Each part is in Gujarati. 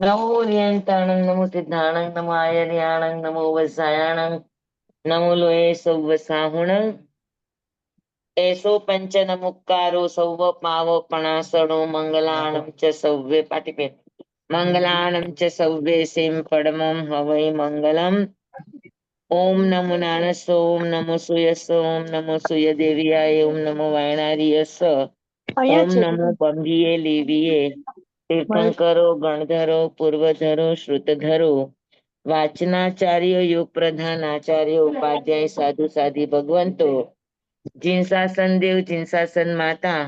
નમો નિયંતાણં નમો સિદ્ધાણં નમો આયર્યાણં નમો વસાયાણં નમો લોએ સૌ સાહુણં એસો પંચન મુક્કારો સૌવ પાવો પણાસણો મંગલાણં ચ સૌવે પાટીપે મંગલાણં ચ સૌવે સેમ પડમં હવૈ મંગલમ ઓમ નમો નાનસ ઓમ નમો સુયસ ઓમ નમો સુય દેવિયાય ઓમ નમો વાયણારીયસ ઓમ નમો બંગીએ લેવીએ તીર્થંકરો ગણધરો પૂર્વધરો શ્રુતધરો વાચનાચાર્ય યોગ પ્રધાન આચાર્ય ઉપાધ્યાય સાધુ સાધી ભગવંતો જીનસાસન દેવ જીનસાસન માતા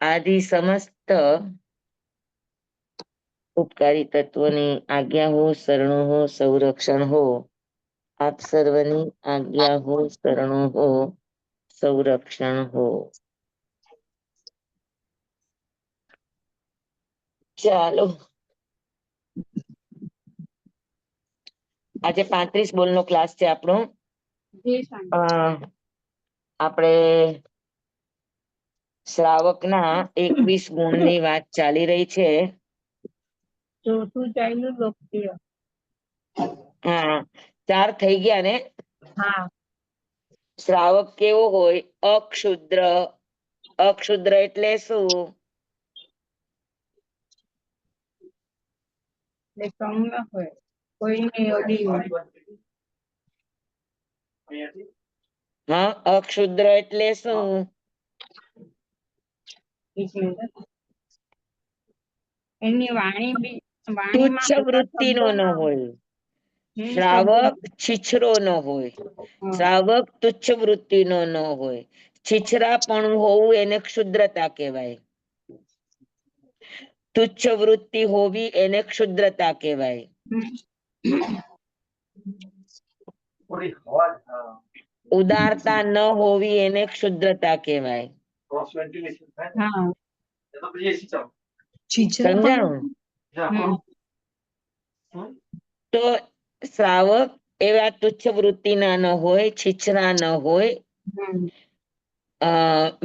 આદિ સમસ્ત ઉપકારી તત્વોની આજ્ઞા હો શરણો હો સંરક્ષણ હો આપ સર્વની આજ્ઞા હો શરણો હો સંરક્ષણ હો. ચાલો આજે 35 બોલ નો ક્લાસ છે આપણો. આપણે શ્રાવક ના 21 ગુણ ની વાત ચાલી રહી છે. ચોથું ચાલ્યું લોકપ્રિય. હા 4 થઈ ગયા ને. હા. શ્રાવક કેવો હોય? અક્ષુદ્ર. અક્ષુદ્ર એટલે શું? સૌમ્ય હોય, કોઈની ઓડી હોય. હા અક્ષુદ્ર એટલે શું? એની વાણી તુચ્છ વાણીમાં બધા વૃત્તિનો ન શબ્દોના હોય. શબ્દો શ્રાવક છીછરો ન હોય. શ્રાવક તુચ્છ વૃત્તિનો ન હોય. છીછરાપણું હોવું એને ક્ષુદ્રતા કહેવાય. તુચ્છ વૃત્તિ હોવી એને ક્ષુદ્રતા કહેવાય. ઉદારતા ન હોવી એને ક્ષુદ્રતા કહેવાય. સમજાણું? તો શ્રાવક એવા તુચ્છ વૃત્તિના ન હોય, છીછરા ન હોય,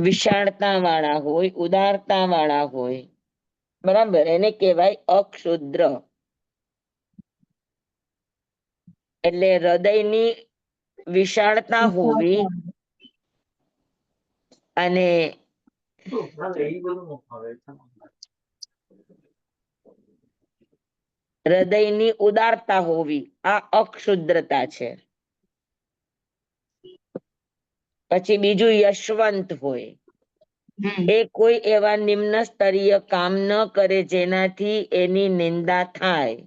વિશાળતા વાળા હોય, ઉદારતા વાળા હોય, બરાબર, એને કહેવાય અક્ષુદ્ર. એટલે હૃદયની વિશાળતા હોવી અને હૃદયની ઉદારતા હોવી આ અક્ષુદ્રતા છે. પછી બીજું યશવંત હોય. એ કોઈ એવા નિમ્ન સ્તરીય કામ ન કરે જેનાથી એની નિંદા થાય.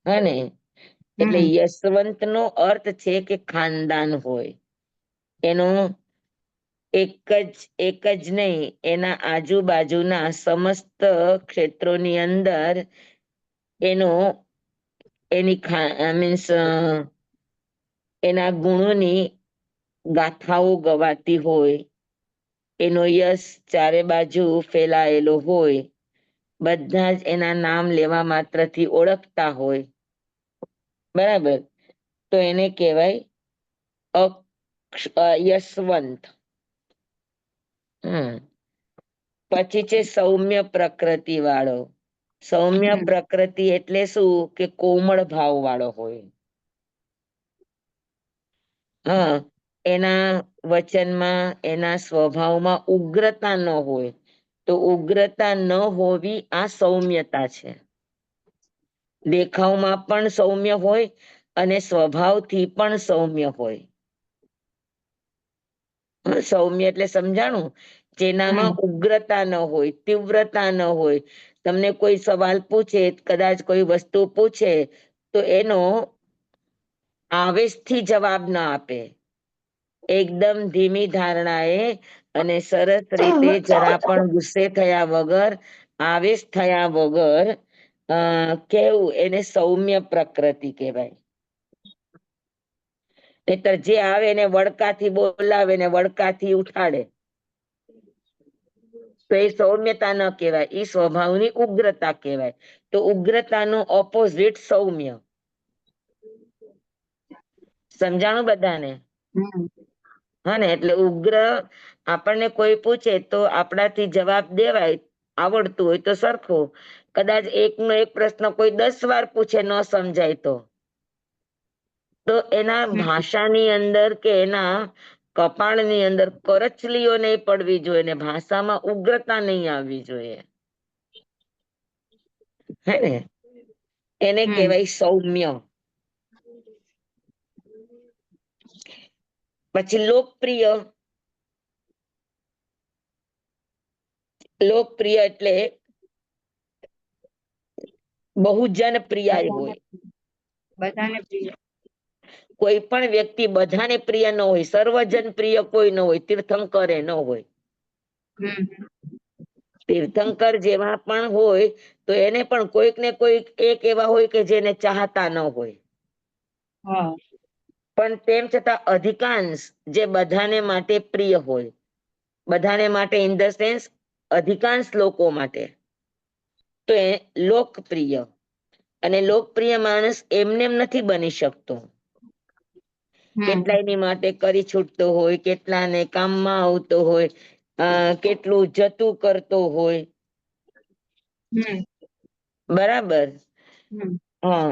હને એટલે યશવંત નો અર્થ છે કે ખાનદાન હોય. એનો એક જ નહીં, એના આજુબાજુના સમસ્ત ક્ષેત્રોની અંદર એની મીન્સ એના ગુણોની ગાથાઓ ગવાતી હોય. એનો યશ ચારે બાજુ ફેલાયેલો હોય. બધા જ એના નામ લેવા માત્રથી ઓળખતા હોય. બરાબર, તો એને કહેવાય યશવંત. પછી છે સૌમ્ય પ્રકૃતિ વાળો. સૌમ્ય પ્રકૃતિ એટલે શું? કે કોમળ ભાવ વાળો હોય. હા, એના વચનમાં, એના સ્વભાવમાં ઉગ્રતા ન હોય. તો ઉગ્રતા ન હોવી આ સૌમ્યતા છે. દેખાવમાં પણ સૌમ્ય હોય અને સ્વભાવથી પણ સૌમ્ય હોય. સૌમ્ય એટલે સમજાણું? જેનામાં ઉગ્રતા ન હોય, તીવ્રતા ન હોય. તમને કોઈ સવાલ પૂછે, કદાચ કોઈ વસ્તુ પૂછે, તો એનો આવેશથી જવાબ ના આપે. એકદમ ધીમી ધારણાએ અને સરસ રીતે જરા પણ ગુસ્સે થયા વગર, આવેશ થયા વગર કેવું, એને સૌમ્ય પ્રકૃતિ કહેવાય. નહીતર જે આવે એને વડકાથી બોલાવે ને વડકાથી ઉઠાડે, તો એ સૌમ્યતા ન કહેવાય, એ સ્વભાવની ઉગ્રતા કહેવાય. તો ઉગ્રતાનું ઓપોઝિટ સૌમ્ય. સમજાણું બધાને? હા ને, એટલે ઉગ્ર આપણને કોઈ પૂછે તો આપણાથી જવાબ દેવાય આવડતું હોય તો સરખું, કદાચ એકનો એક પ્રશ્ન કોઈ 10 વાર પૂછે ન સમજાય તો એના ભાષાની અંદર કે એના કપાળની અંદર કરચલીઓ નહીં પડવી જોઈએ ને ભાષામાં ઉગ્રતા નહીં આવવી જોઈએ, હે ને? એને કહેવાય સૌમ્ય. પછી લોકપ્રિય. લોકપ્રિય એટલે બહુ જનપ્રિય હોય. બધાને પ્રિય. કોઈ પણ વ્યક્તિ બધાને પ્રિય ન હોય, સર્વજન પ્રિય કોઈ ન હોય, તીર્થંકરે ન હોય. તીર્થંકર જેવા પણ હોય તો એને પણ કોઈક ને કોઈક એક એવા હોય કે જેને ચાહતા ન હોય. પણ તેમ છતાં અધિકાંશ જે બધાને માટે પ્રિય હોય, બધાને માટે ઇન ધ સેન્સ અધિકાંશ લોકો માટે, તો એ લોકપ્રિય. અને લોકપ્રિય માણસ એમને નથી બની શકતો. કેટલાયની માટે કરી છૂટતો હોય, કેટલાને કામમાં આવતો હોય, કેટલું જતું કરતો હોય. બરાબર. હા.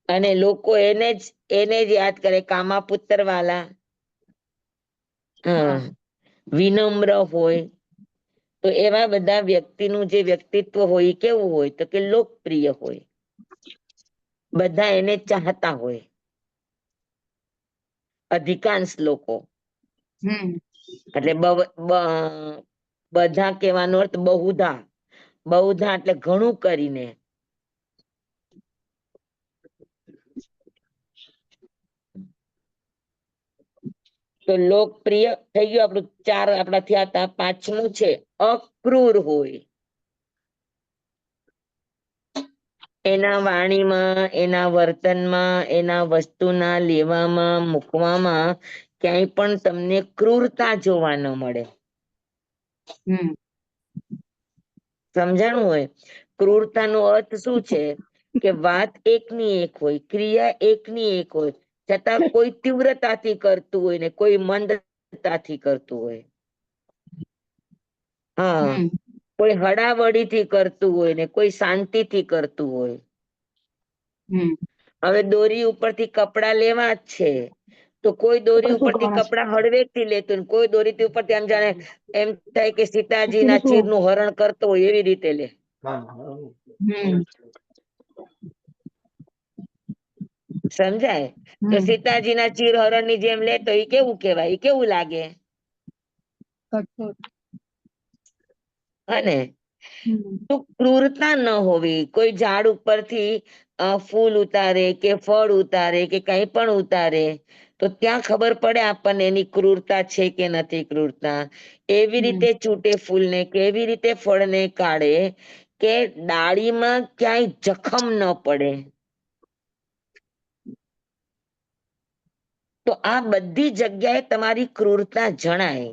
અને લોકો એને જ યાદ કરે, કામા પુત્ર વાલા. વિનમ્ર હોય. તો એવા બધા વ્યક્તિનું જે વ્યક્તિત્વ હોય એ કેવું હોય તો કે લોકપ્રિય હોય. બધા એને ચાહતા હોય, અધિકાંશ લોકો. એટલે બધા કહેવાનો અર્થ બહુધા. બહુધા એટલે ઘણું કરીને. તો લોકપ્રિય થઈ ગયું આપણું. 4 આપણા થયા હતા. 5મું છે અક્રૂર હોય. એના વાણીમાં, એના વર્તનમાં, એના વસ્તુના લેવામાં મૂકવામાં ક્યાંય પણ તમને ક્રૂરતા જોવા ન મળે. સમજાણું હોય? ક્રૂરતાનો અર્થ શું છે કે વાત એકની એક હોય, ક્રિયા એકની એક હોય, છતાં કોઈ તીવ્રતાથી કરતું હોય ને કોઈ મંદતાથી કરતું હોય. કોઈ હળાવડીથી કરતું હોય ને કોઈ શાંતિથી કરતું હોય. હવે દોરી ઉપરથી કપડા લેવા જ છે તો કોઈ દોરી ઉપરથી કપડા હળવેકથી લેતું, કોઈ દોરી ઉપરથી આમ જાણે એમ થાય કે સીતાજીના ચીરનું હરણ કરતો હોય એવી રીતે લે. સમજાય? તો સીતાજીના ચીર હરણની જેમ લે તો એ કેવું કહેવાય? એ કેવું લાગે? અને તો ક્રૂરતા ન હોવી. કોઈ ઝાડ ઉપરથી ફૂલ ઉતારે કે ફળ ઉતારે કે કઈ પણ ઉતારે તો ત્યાં ખબર પડે આપણને એની ક્રૂરતા છે કે નથી ક્રૂરતા. એવી રીતે ચૂંટે ફૂલને, કેવી રીતે ફળને કાઢે કે ડાળીમાં ક્યાંય જખમ ન પડે. તો આ બધી જગ્યાએ તમારી ક્રૂરતા જણાય.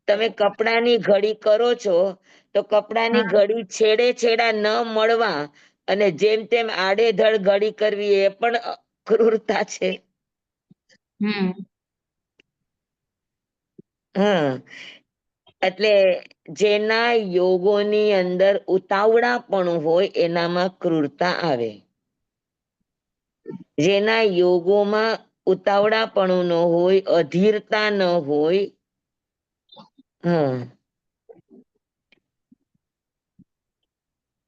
તમે કપડાની ઘડી કરો છો તો કપડાની ઘડી છેડે છેડા ન મળવા અને જેમ તેમ આડેધડ ઘડી કરવી એ પણ ક્રૂરતા છે. એટલે જેના યોગોની અંદર ઉતાવળાપણું હોય એનામાં ક્રૂરતા આવે. જેના યોગોમાં ઉતાવળાપણું ન હોય, અધીરતા ન હોય,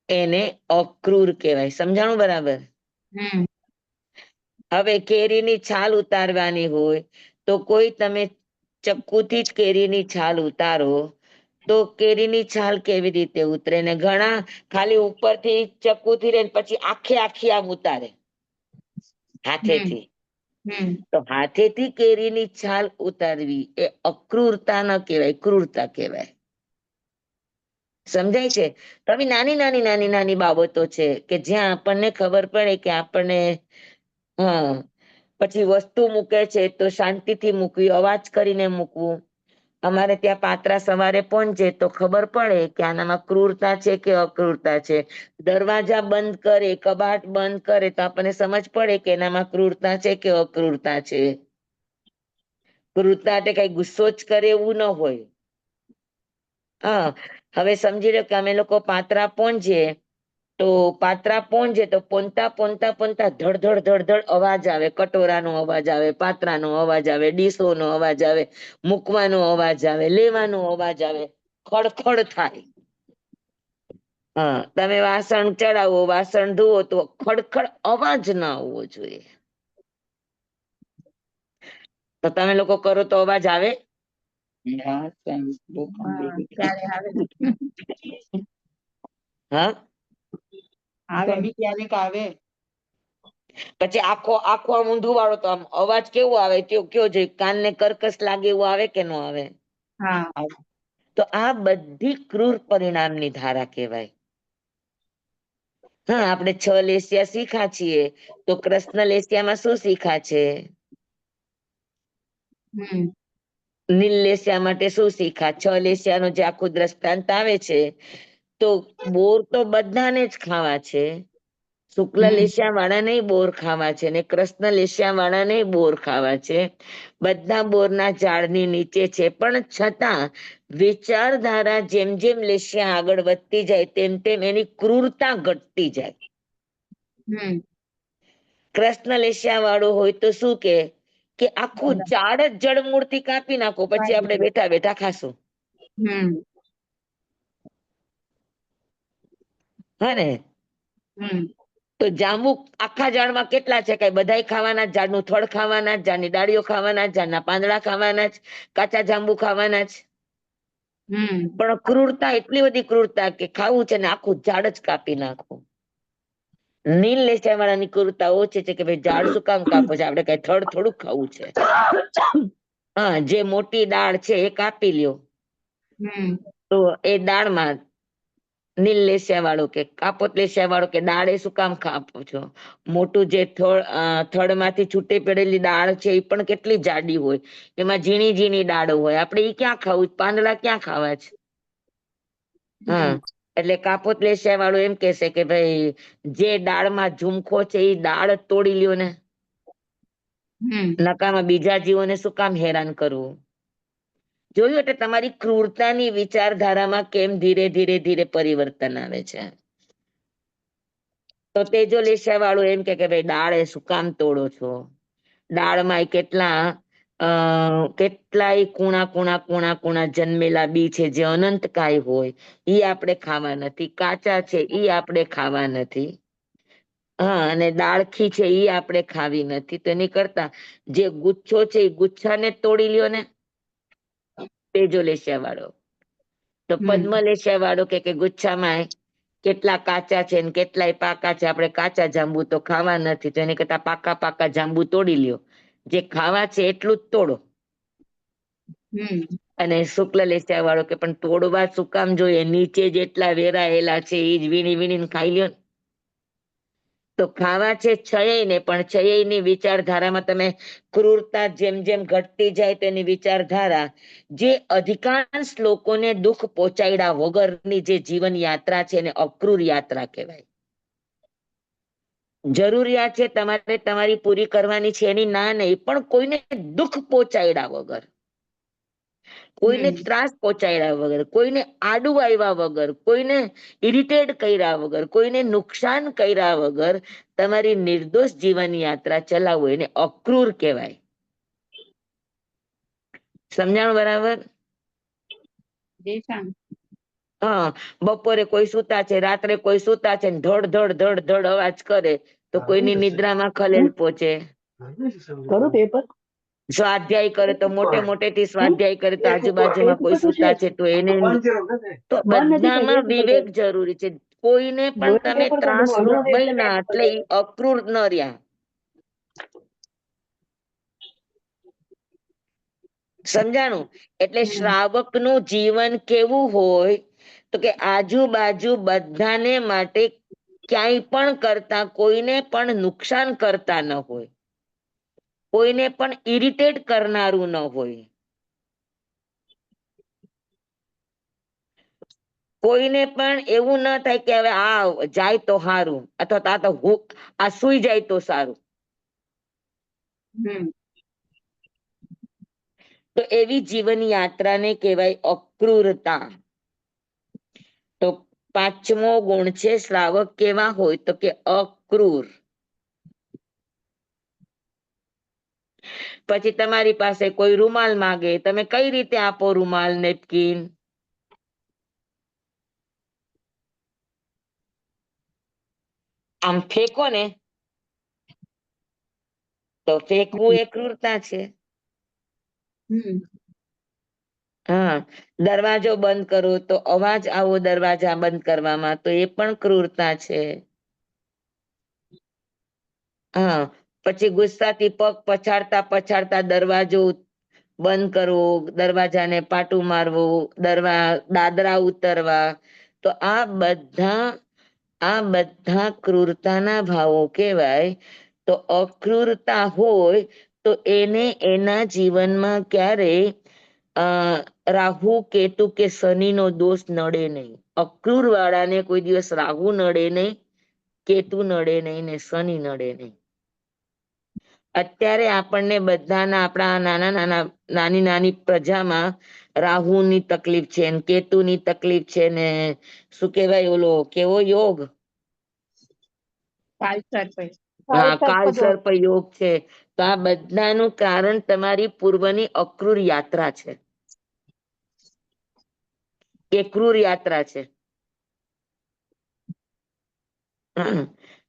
એને અક્રૂર કહેવાય. સમજાણું બરાબર? હવે કેરીની છાલ ઉતારવાની હોય તો કોઈ તમે ચક્કુથી જ કેરીની છાલ ઉતારો તો કેરીની છાલ કેવી રીતે ઉતરે? ને ઘણા ખાલી ઉપરથી ચક્કુથી રે પછી આખે આખી આમ ઉતારે હાથેથી. તો હાથેથી કેરીની છાલ ઉતારવી એ અક્રૂરતા ન કહેવાય, ક્રૂરતા કહેવાય. સમજાય છે? તો આવી નાની નાની નાની નાની બાબતો છે કે જ્યાં આપણને ખબર પડે કે આપણને પછી વસ્તુ મૂકે છે તો શાંતિથી મૂકવી, અવાજ કરીને મૂકવું. અમારે ત્યાં પાત્રા સવારે પહોંચે તો ખબર પડે કે આનામાં ક્રૂરતા છે કે અક્રૂરતા છે. દરવાજા બંધ કરે, કબાટ બંધ કરે તો આપણને સમજ પડે કે એનામાં ક્રૂરતા છે કે અક્રૂરતા છે. ક્રૂરતા એટલે કઈ ગુસ્સો જ કરે એવું ન હોય. હા, હવે સમજી લો કે અમે લોકો પાત્રા પોંજીએ તો પાત્રા પોંજે તો પોંતા પોંતા પોંતા ધડ ધડ ધડ ધડ અવાજ આવે, કટોરાનો અવાજ આવે, પાત્રાનો અવાજ આવે, ડીશોનો અવાજ આવે, મૂકવાનો અવાજ આવે, લેવાનો અવાજ આવે, ખડખડ થાય. હા, તમે વાસણ ચડાવો, વાસણ ધુવો તો ખડખડ અવાજ ના આવવો જોઈએ. તો તમે લોકો કરો તો અવાજ આવે? હા, ક્યારે આવે હા, આવે બી ક્યારેક આવે. પછી આખો આખો આમ ઊંધું વાળો તો આમ અવાજ કેવો આવે કયો જોઈએ, કાનને કર્કશ લાગે એવું આવે કે નો આવે? હા, તો આ બધી ક્રૂર પરિણામની ધારા કહેવાય. હા, આપણે 6 લેસિયા શીખા છીએ તો કૃષ્ણ લેસિયામાં શું શીખા છે? નીલ લેસિયા માટે શું શીખા? 6 લેસિયાનો જે આખું દ્રષ્ટાંત આવે છે તો બોર તો બધાને જ ખાવા છે. શુક્લ લેસિયા વાળાને બોર ખાવા છે ને કૃષ્ણ લેસિયા વાળાને બોર ખાવા છે. બધા બોરના ઝાડની નીચે છે, પણ છતાં વિચારધારા જેમ જેમ લેસિયા આગળ વધતી જાય તેમ તેમ એની ક્રૂરતા ઘટતી જાય. કૃષ્ણ લેસિયા વાળો હોય તો શું કે આખું ઝાડ જ જડમૂળથી કાપી નાખો, પછી આપણે બેઠા બેઠા ખાશું. હા ને? તો જાંબુ આખા ઝાડમાં કેટલા છે? કઈ બધાય ખાવાના, ઝાડનું થડ ખાવાના, ઝાડની ડાળીઓ ખાવાના, ઝાડના પાંદડા ખાવાના જ, કાચા જાંબુ ખાવાના જ. પણ ક્રૂરતા, એટલી બધી ક્રૂરતા કે ખાવું છે ને આખું ઝાડ જ કાપી નાખવું. નીલ લેસિયા વાળાની ક્રૂરતા ઓછી છે કે ભાઈ ઝાડ શું કામ કાપો છો, આપણે કઈ થડ થોડુંક ખાવું છે. હા, જે મોટી ડાળ છે એ કાપી લ્યો તો એ દાળમાં નીલ લેસિયા વાળો કે કાપોત લેસિયા વાળો કે દાળ એ શું કામ કાપો છો? મોટું જે થડ માંથી છૂટી પડેલી દાળ છે એ પણ કેટલી જાડી હોય, એમાં ઝીણી ઝીણી ડાળો હોય, આપણે એ ક્યાં ખાવું? પાંદડા ક્યાં ખાવા છે? હા, એટલે કાપોત લેસિયા વાળો એમ કેશે કે ભાઈ જે દાળમાં ઝુમખો છે એ દાળ તોડી લ્યો ને, નકામાં બીજા જીવોને શું કામ હેરાન કરવું? જોયું? એટલે તમારી ક્રૂરતાની વિચારધારામાં કેમ ધીરે ધીરે ધીરે પરિવર્તન આવે છે. તો તેજો લેસિયા વાળું એમ કે ભાઈ દાળ એ શું કામ તોડો છો? દાળમાં કેટલાય કુણા કુણા કુણા કુણા જન્મેલા બી છે જે અનંતકાય હોય, ઈ આપણે ખાવા નથી. કાચા છે ઈ આપણે ખાવા નથી. હા, અને દાળખી છે ઈ આપણે ખાવી નથી. તો એની કરતા જે ગુચ્છો છે એ ગુચ્છાને તોડી લ્યો ને, તેજો લેસિયા વાળો. તો પદ્મ લેસિયા વાળો કે ગુચ્છામાં કેટલા કાચા છે ને કેટલાય પાકા છે, આપણે કાચા જાંબુ તો ખાવા નથી, તો એની કરતા પાકા પાકા જાંબુ તોડી લ્યો, જે ખાવા છે એટલું જ તોડો. અને શુક્લ લેસિયા વાળો કે પણ તોડવા શું કામ જોઈએ? નીચે જેટલા વેરાયેલા છે એ જ વીણી વીણીને ખાઈ લ્યો. તો ખાવા છે છયે ને, પણ છયેની વિચારધારામાં તમે ક્રૂરતા જેમ જેમ ઘટતી જાય તેની વિચારધારા, જે અધિકાંશ લોકોને દુઃખ પહોંચાડ્યા વગરની જે જીવન યાત્રા છે એને અક્રૂર યાત્રા કહેવાય. જરૂરિયાત છે તમારે તમારી પૂરી કરવાની છે એની ના નહીં, પણ કોઈને દુઃખ પહોંચાડ્યા વગર, કોઈને ત્રાસ પહોંચાડ્યા વગર, કોઈને આડું આવ્યા વગર, કોઈને ઇરિટેટ કર્યા વગર, કોઈને નુકસાન કર્યા વગર તમારી નિર્દોષ જીવન યાત્રા ચલાવો એને અક્રૂર કહેવાય. સમજાણું બરાબર? હા, બપોરે કોઈ સુતા છે, રાત્રે કોઈ સુતા છે, ધડ ધડ ધડ ધડ અવાજ કરે તો કોઈની નિદ્રામાં ખલેલ પહોંચે. સ્વાધ્યાય કરે તો મોટે મોટેથી સ્વાધ્યાય કરે તો આજુબાજુમાં કોઈ સુતા છે તો એને, તો બધામાં વિવેક જરૂરી છે. કોઈને પણ તમે ત્રાસરૂપ બન્યા એટલે અક્રૂર ન રહ્યા. સમજાણું? એટલે શ્રાવક નું જીવન કેવું હોય તો કે આજુબાજુ બધાને માટે ક્યાંય પણ કરતા, કોઈને પણ નુકસાન કરતા ન હોય, કોઈને પણ ઇરિટેટ કરનારું ન હોય, કોઈને પણ એવું ના થાય કે હવે આ જાય તો સારું, અથવા આ સુઈ જાય તો સારું. તો એવી જીવન યાત્રાને કહેવાય અક્રૂરતા. તો પાંચમો ગુણ છે શ્રાવક કેવા હોય તો કે અક્રૂર. પછી તમારી પાસે કોઈ રૂમાલ માંગે, તમે કઈ રીતે આપો રૂમાલ, નેપકિન? આમ ફેંકો ને તો ફેંકવું એ ક્રૂરતા છે. હમ હા, દરવાજો બંધ કરો તો અવાજ આવો દરવાજા બંધ કરવામાં, તો એ પણ ક્રૂરતા છે. હા, પછી ગુસ્સાથી પગ પછાડતા પછાડતા દરવાજો બંધ કરવો, દરવાજાને પાટું મારવું, દાદરા ઉતરવા, તો આ બધા ક્રૂરતાના ભાવો કહેવાય. તો અક્રૂરતા હોય તો એને એના જીવનમાં ક્યારેય રાહુ કેતુ કે શનિનો દોષ નડે નહીં. અક્રૂર વાળાને કોઈ દિવસ રાહુ નડે નહીં, કેતુ નડે નહીં ને શનિ નડે નહીં. અત્યારે આપણને બધાના આપણા નાની નાની પ્રજામાં રાહુની તકલીફ છે ને કેતુની તકલીફ છે ને શું કેવાય ઓલો કેવો યોગ, હા, કાળસર્પ યોગ છે. તો આ બધાનું કારણ તમારી પૂર્વની અક્રૂર યાત્રા છે કે ક્રૂર યાત્રા છે.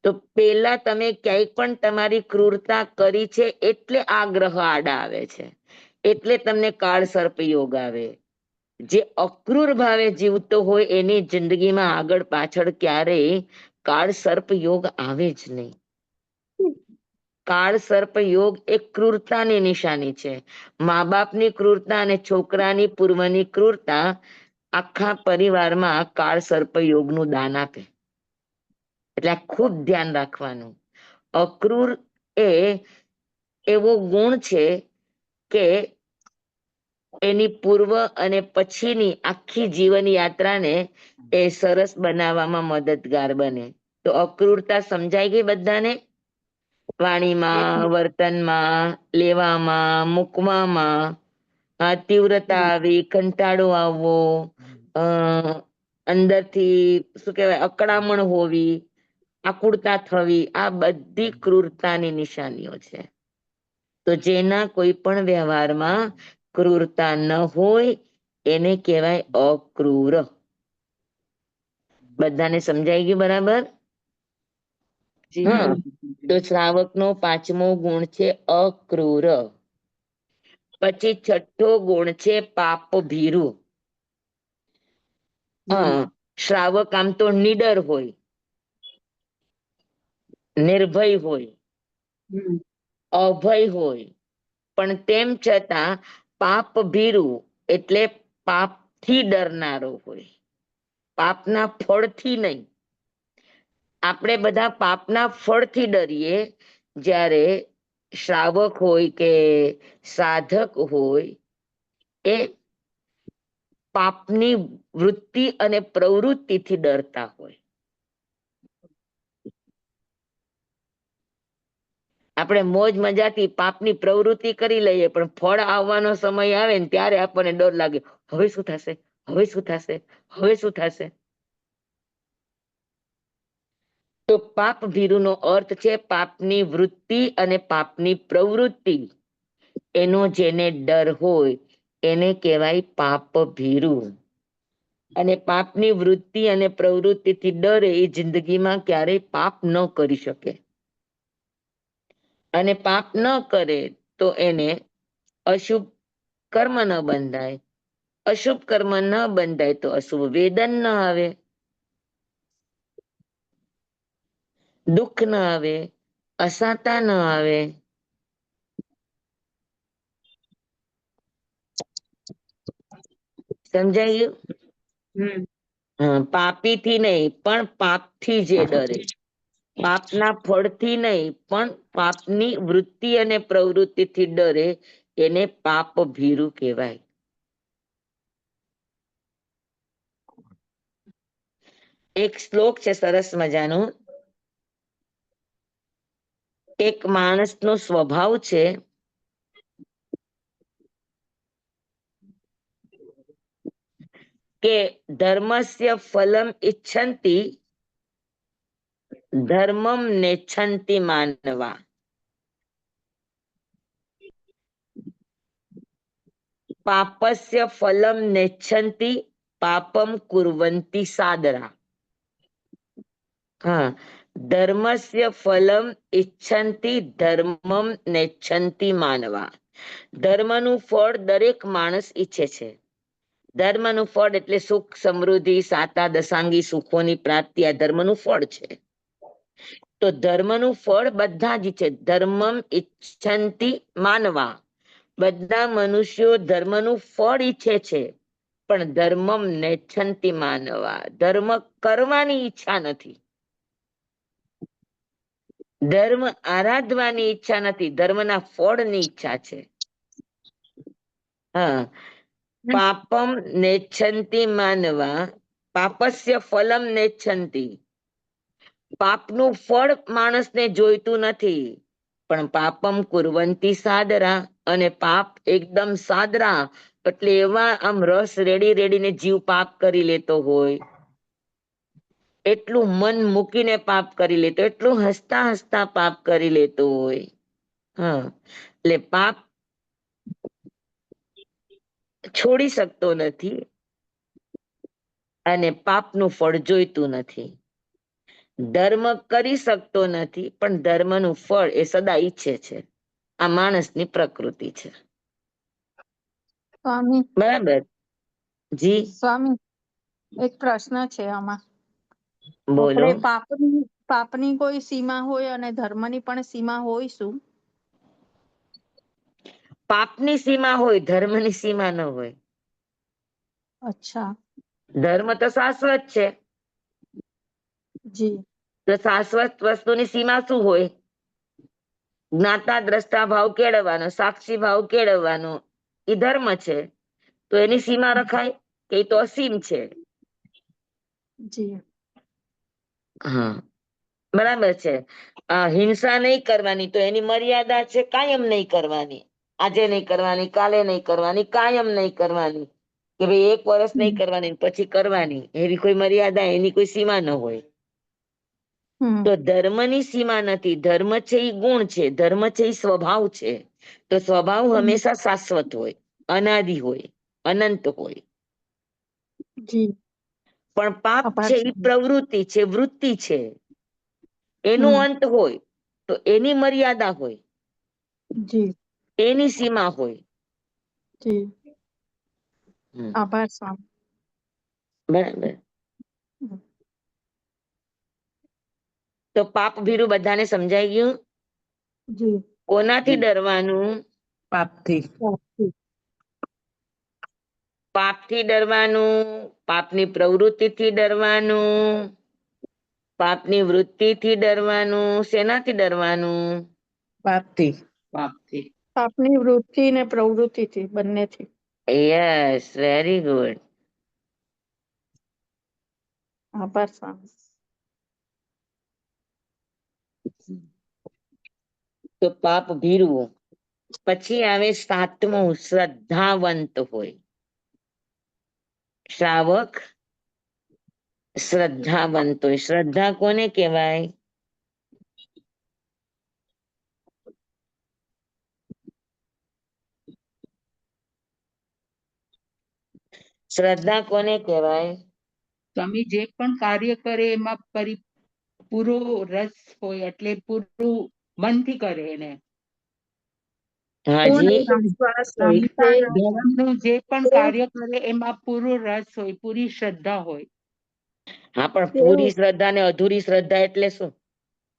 તો પેલા તમે ક્યાંય પણ તમારી ક્રૂરતા કરી છે એટલે આ ગ્રહ આડા આવે છે, એટલે તમને કાળ સર્પ યોગ આવે. જે અક્રૂર ભાવે જીવતો હોય એની જિંદગીમાં આગળ પાછળ ક્યારેય કાળ સર્પ યોગ આવે જ નહીં. કાળ સર્પ યોગ એ ક્રૂરતાની નિશાની છે. મા બાપની ક્રૂરતા અને છોકરાની પૂર્વની ક્રૂરતા આખા પરિવારમાં કાળ સર્પ યોગનું દાન આપે. એટલે આ ખૂબ ધ્યાન રાખવાનું. અક્રૂર એ એવો ગુણ છે કે એની પૂર્વ અને પછીની આખી જીવન યાત્રાને એ સરસ બનાવવામાં મદદગાર બને. તો અક્રૂરતા સમજાઈ ગઈ બધાને? વાણીમાં, વર્તનમાં, લેવામાં, મૂકવામાં, તીવ્રતા આવી, કંટાળો આવવો, અંદરથી શું કહેવાય અકળામણ હોવી, આકુળતા થવી, આ બધી ક્રૂરતાની નિશાનીઓ છે. તો જેના કોઈ પણ વ્યવહારમાં ક્રૂરતા ન હોય એને કહેવાય અક્રૂર. બધાને સમજાઈ ગયું બરાબર? હા, તો શ્રાવકનો પાંચમો ગુણ છે અક્રૂર. પછી છઠ્ઠો ગુણ છે પાપ ભીરુ. શ્રાવક આમ તો નીડર હોય, નિર્ભય હોય, અભય હોય, પણ તેમ છતાં પાપ ભીરુ એટલે પાપથી ડરનારો હોય, પાપના ફળથી નહીં. આપણે બધા પાપના ફળથી ડરીએ, જ્યારે શ્રાવક હોય કે સાધક હોય એ પાપની વૃત્તિ અને પ્રવૃત્તિથી ડરતા હોય. આપણે મોજ મજાથી પાપની પ્રવૃત્તિ કરી લઈએ, પણ ફળ આવવાનો સમય આવે ને ત્યારે આપણને ડર લાગે, હવે શું થશે, હવે શું થશે, હવે શું થશે. તો પાપ ભીરુનો અર્થ છે પાપની વૃત્તિ અને પાપની પ્રવૃત્તિ. એનો જેને ડર હોય એને કહેવાય પાપ ભીરુ. અને પાપની વૃત્તિ અને પ્રવૃત્તિથી ડરે એ જિંદગીમાં ક્યારેય પાપ ન કરી શકે. અને પાપ ન કરે તો એને અશુભ કર્મ ન બંધાય. અશુભ કર્મ ન બંધાય તો અશુભ વેદન ન આવે, દુઃખ ન આવે, અસાતા ન આવે. સમજાયું? પાપીથી નહીં પણ પાપથી જે ડરે, પાપના ફળથી નહીં પણ પાપની વૃત્તિ અને પ્રવૃત્તિથી ડરે એને પાપ ભીરુ કહેવાય. એક શ્લોક છે સરસ મજાનો. એક માણસનો સ્વભાવ છે કે ધર્મસ્ય ફલમ ઈચ્છન્તિ ધર્મમ નેચ્છન્તિ માનવા. પાપસ્ય ફલમ નેચ્છન્તિ પાપમ કુર્વન્તિ સાદરા. હા, ધર્મસ્ય ફલમ ઈચ્છન્તિ ધર્મમ નેચ્છન્તિ માનવા. ધર્મનું ફળ દરેક માણસ ઈચ્છે છે. ધર્મનું ફળ એટલે સુખ, સમૃદ્ધિ, સાતા દશાંગી સુખોની પ્રાપ્તિ આ ધર્મનું ફળ છે. તો ધર્મનું ફળ બધા જ ઈચ્છે. ધર્મમ ઈચ્છન્તિ માનવા. બધા મનુષ્યો ધર્મનું ફળ ઈચ્છે છે, પણ ધર્મમ નેચ્છન્તિ માનવા. ધર્મ કરવાની ઈચ્છા નથી. ધર્મ આરાધવાની ઈચ્છા નથી, ધર્મના ફળની ઈચ્છા છે. હા, પાપમ નેચ્છન્તિ માનવા પાપસ્ય ફલમ નેચ્છન્તિ. પાપનું ફળ માણસને જોઈતું નથી, પણ પાપમ કુર્વંતી સાદરા. અને પાપ એકદમ સાદરા એટલે એવા આમ રસ રેડી રેડીને જીવ પાપ કરી લેતો હોય, એટલું મન મૂકીને પાપ કરી લેતો, એટલું હસતા હસતા પાપ કરી લેતો હોય. હા, એટલે પાપ છોડી શકતો નથી અને પાપનું ફળ જોઈતું નથી. ધર્મ કરી શકતો નથી, પણ ધર્મનું ફળ એ સદા ઈચ્છે છે. આ માણસની પ્રકૃતિ છે. સ્વામી બરાબર? જી સ્વામી એક પ્રશ્ન છે આમાં. બોલો. આપણે પાપની કોઈ સીમા હોય અને ધર્મની પણ સીમા હોય શું? પાપની સીમા હોય, ધર્મની સીમા ન હોય. અચ્છા. ધર્મ તો શાશ્વત છે. જી. તો શાશ્વત વસ્તુની સીમા શું હોય? જ્ઞાતા દ્રષ્ટા ભાવ કેળવવાનો, સાક્ષી ભાવ કેળવવાનો એ ધર્મ છે. તો એની સીમા રખાય કે એ તો અસીમ છે. જી. હા, બરાબર છે. હિંસા નહીં કરવાની તો એની મર્યાદા છે, કાયમ નહીં કરવાની. આજે નહીં કરવાની, કાલે નહીં કરવાની, કાયમ નહીં કરવાની. કે ભાઈ 1 વર્ષ નહીં કરવાની પછી કરવાની, એવી કોઈ મર્યાદા, એની કોઈ સીમા ન હોય. તો ધર્મની સીમા નથી. ધર્મ છે એ ગુણ છે, ધર્મ છે એ સ્વભાવ છે. તો સ્વભાવ હંમેશા શાશ્વત હોય, અનાદિ હોય, અનંત હોય. જી. પણ પાપ આભાર છે એ સ્વામી. પ્રવૃત્તિ છે, વૃત્તિ છે. એનું અંત હોય તો એની મર્યાદા હોય, જી. એની સીમા હોય. જી. આભાર સ્વામી. બરાબર. તો પાપ ભીરું બધાને સમજાઈ ગયું? જી. કોનાથી ડરવાનું? પાપથી. પાપથી ડરવાનું, પાપની પ્રવૃત્તિથી ડરવાનું, પાપની વૃત્તિથી ડરવાનું. શેનાથી ડરવાનું? પાપથી. પાપની વૃત્તિ ને પ્રવૃત્તિથી, બંનેથી. Yes, very good. આભાર સ્વામી. તો પાપ ભીરવું. પછી આવે 7મું, શ્રદ્ધાવંત હોય. શ્રાવક શ્રદ્ધાવંત હોય. શ્રદ્ધા કોને કહેવાય? શ્રદ્ધા કોને કહેવાય? સ્વામી જે પણ કાર્ય કરે એમાં પૂરો રસ હોય, એટલે પૂરું મનથી કરે એને. હાજી. વિશ્વાસ હોય છે. ધર્મનું જે પણ કાર્ય કરે એમાં પૂરો રસ હોય, પૂરી શ્રદ્ધા હોય. હા, પણ પૂરી શ્રદ્ધા ને અધૂરી શ્રદ્ધા એટલે શું?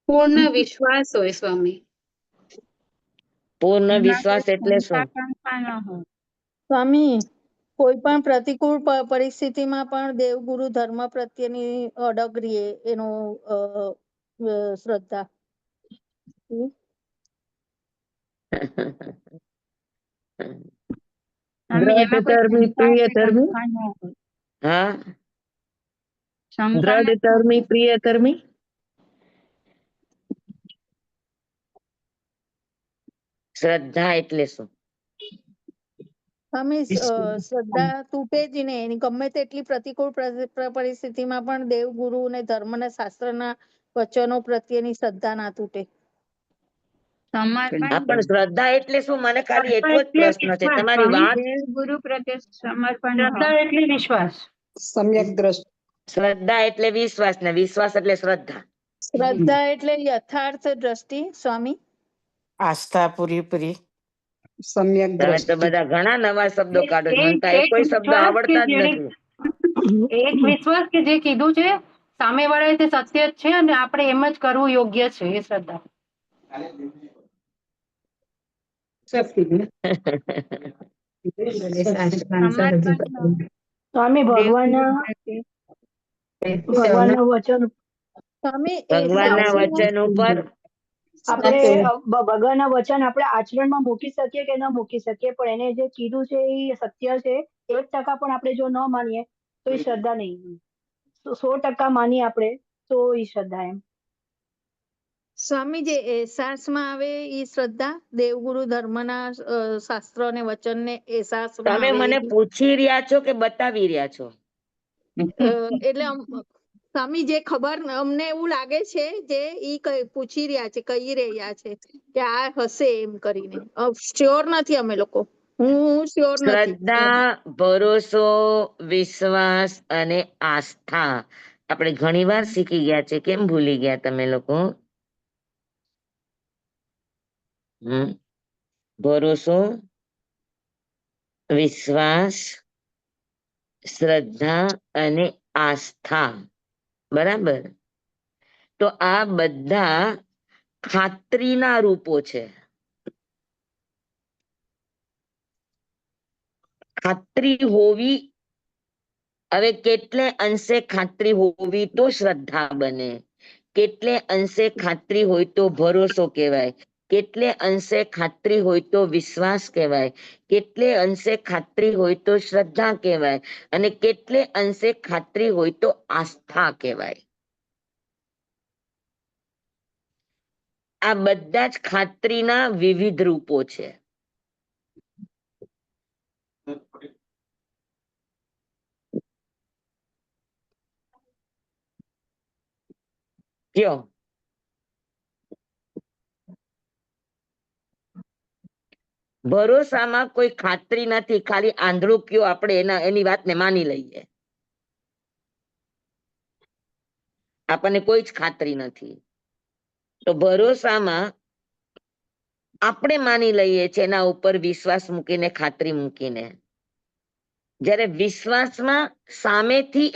પૂર્ણ વિશ્વાસ હોય સ્વામી. પૂર્ણ વિશ્વાસ એટલે શું? સ્વામી, કોઈ પણ પ્રતિકૂળ પરિસ્થિતિમાં પણ દેવગુરુ ધર્મ પ્રત્યેની અડગ રહે એનો શ્રદ્ધા. દ્રઢધર્મી પ્રિયધર્મી. હા, દ્રઢધર્મી પ્રિયધર્મી. શ્રદ્ધા એટલે શું? સ્વામી શ્રદ્ધા તૂટે જ નહીં, એની ગમે તેટલી પ્રતિકૂળ પરિસ્થિતિમાં પણ દેવગુરુ અને ધર્મ ને શાસ્ત્રના વચનો પ્રત્યેની શ્રદ્ધા ના તૂટે. હા, પણ શ્રદ્ધા એટલે શું? મને ખાલી એટલો જ પ્રશ્ન છે. તમારી વાત ગુરુ પ્રત્યે સમર્પણ શ્રદ્ધા એટલે વિશ્વાસ. સમ્યક દ્રષ્ટિ. શ્રદ્ધા એટલે વિશ્વાસ ને વિશ્વાસ એટલે શ્રદ્ધા. શ્રદ્ધા એટલે યથાર્થ દ્રષ્ટિ સ્વામી. આસ્થા પૂરીપૂરી. સમ્યક તમે તો દ્રષ્ટિ. બધા ઘણા નવા શબ્દો કાઢો છો. મને તો એક કોઈ શબ્દ આવડતા જ નથી. એક વિશ્વાસ કે જે કીધું છે સામે વાળા તે સત્ય જ છે અને આપણે એમ જ કરવું યોગ્ય છે, એ શ્રદ્ધા. સ્વામી ભગવાનના વચન સ્વામી ભગવાનના વચન ઉપર આપણે ભગવાનના વચન આપણે આચરણમાં મૂકી શકીએ કે ન મૂકી શકીએ, પણ એને જે કીધું છે એ સત્ય છે. 1% પણ આપણે જો ન માનીએ તો એ શ્રદ્ધા નહીં. 100% માનીએ આપણે તો એ શ્રદ્ધા. એમ સ્વામી જે અહેસાસમાં આવે એ શ્રદ્ધા, દેવગુરુ ધર્મના શાસ્ત્ર અને વચન ને અહેસાસમાં તમે આવે મને પૂછી રહ્યા છો કે બતાવી રહ્યા છો? એટલે સ્વામી જે ખબર અમને એવું લાગે છે જે ઈ પૂછી રહ્યા છે, કહી રહ્યા છે કે આ હશે એમ કરીને. શ્યોર નથી અમે લોકો. હું શ્યોર નથી. શ્રદ્ધા, ભરોસો, વિશ્વાસ અને આસ્થા આપણે ઘણી વાર શીખી ગયા છે. કેમ ભૂલી ગયા તમે લોકો? ભરોસો, વિશ્વાસ, શ્રદ્ધા અને આસ્થા, બરાબર? તો આ બધા ખાતરીના રૂપો છે. ખાતરી હોવી, હવે કેટલે અંશે ખાતરી હોવી તો શ્રદ્ધા બને, કેટલે અંશે ખાતરી હોય તો ભરોસો કહેવાય, કેટલે અંશે ખાતરી હોય તો વિશ્વાસ કહેવાય, કેટલે અંશે ખાતરી હોય તો શ્રદ્ધા કહેવાય, અને કેટલે અંશે ખાતરી હોય તો આસ્થા કહેવાય. આ બધા જ ખાતરીના વિવિધ રૂપો છે. કયો? ભરોસામાં કોઈ ખાતરી નથી, ખાલી આંધળું કયો આપણે એની વાતને માની લઈએ. આપણને કોઈ જ ખાતરી નથી. તો ભરોસામાં આપણે માની લઈએ છીએ એના ઉપર વિશ્વાસ મૂકીને, ખાતરી મૂકીને. જ્યારે વિશ્વાસમાં સામેથી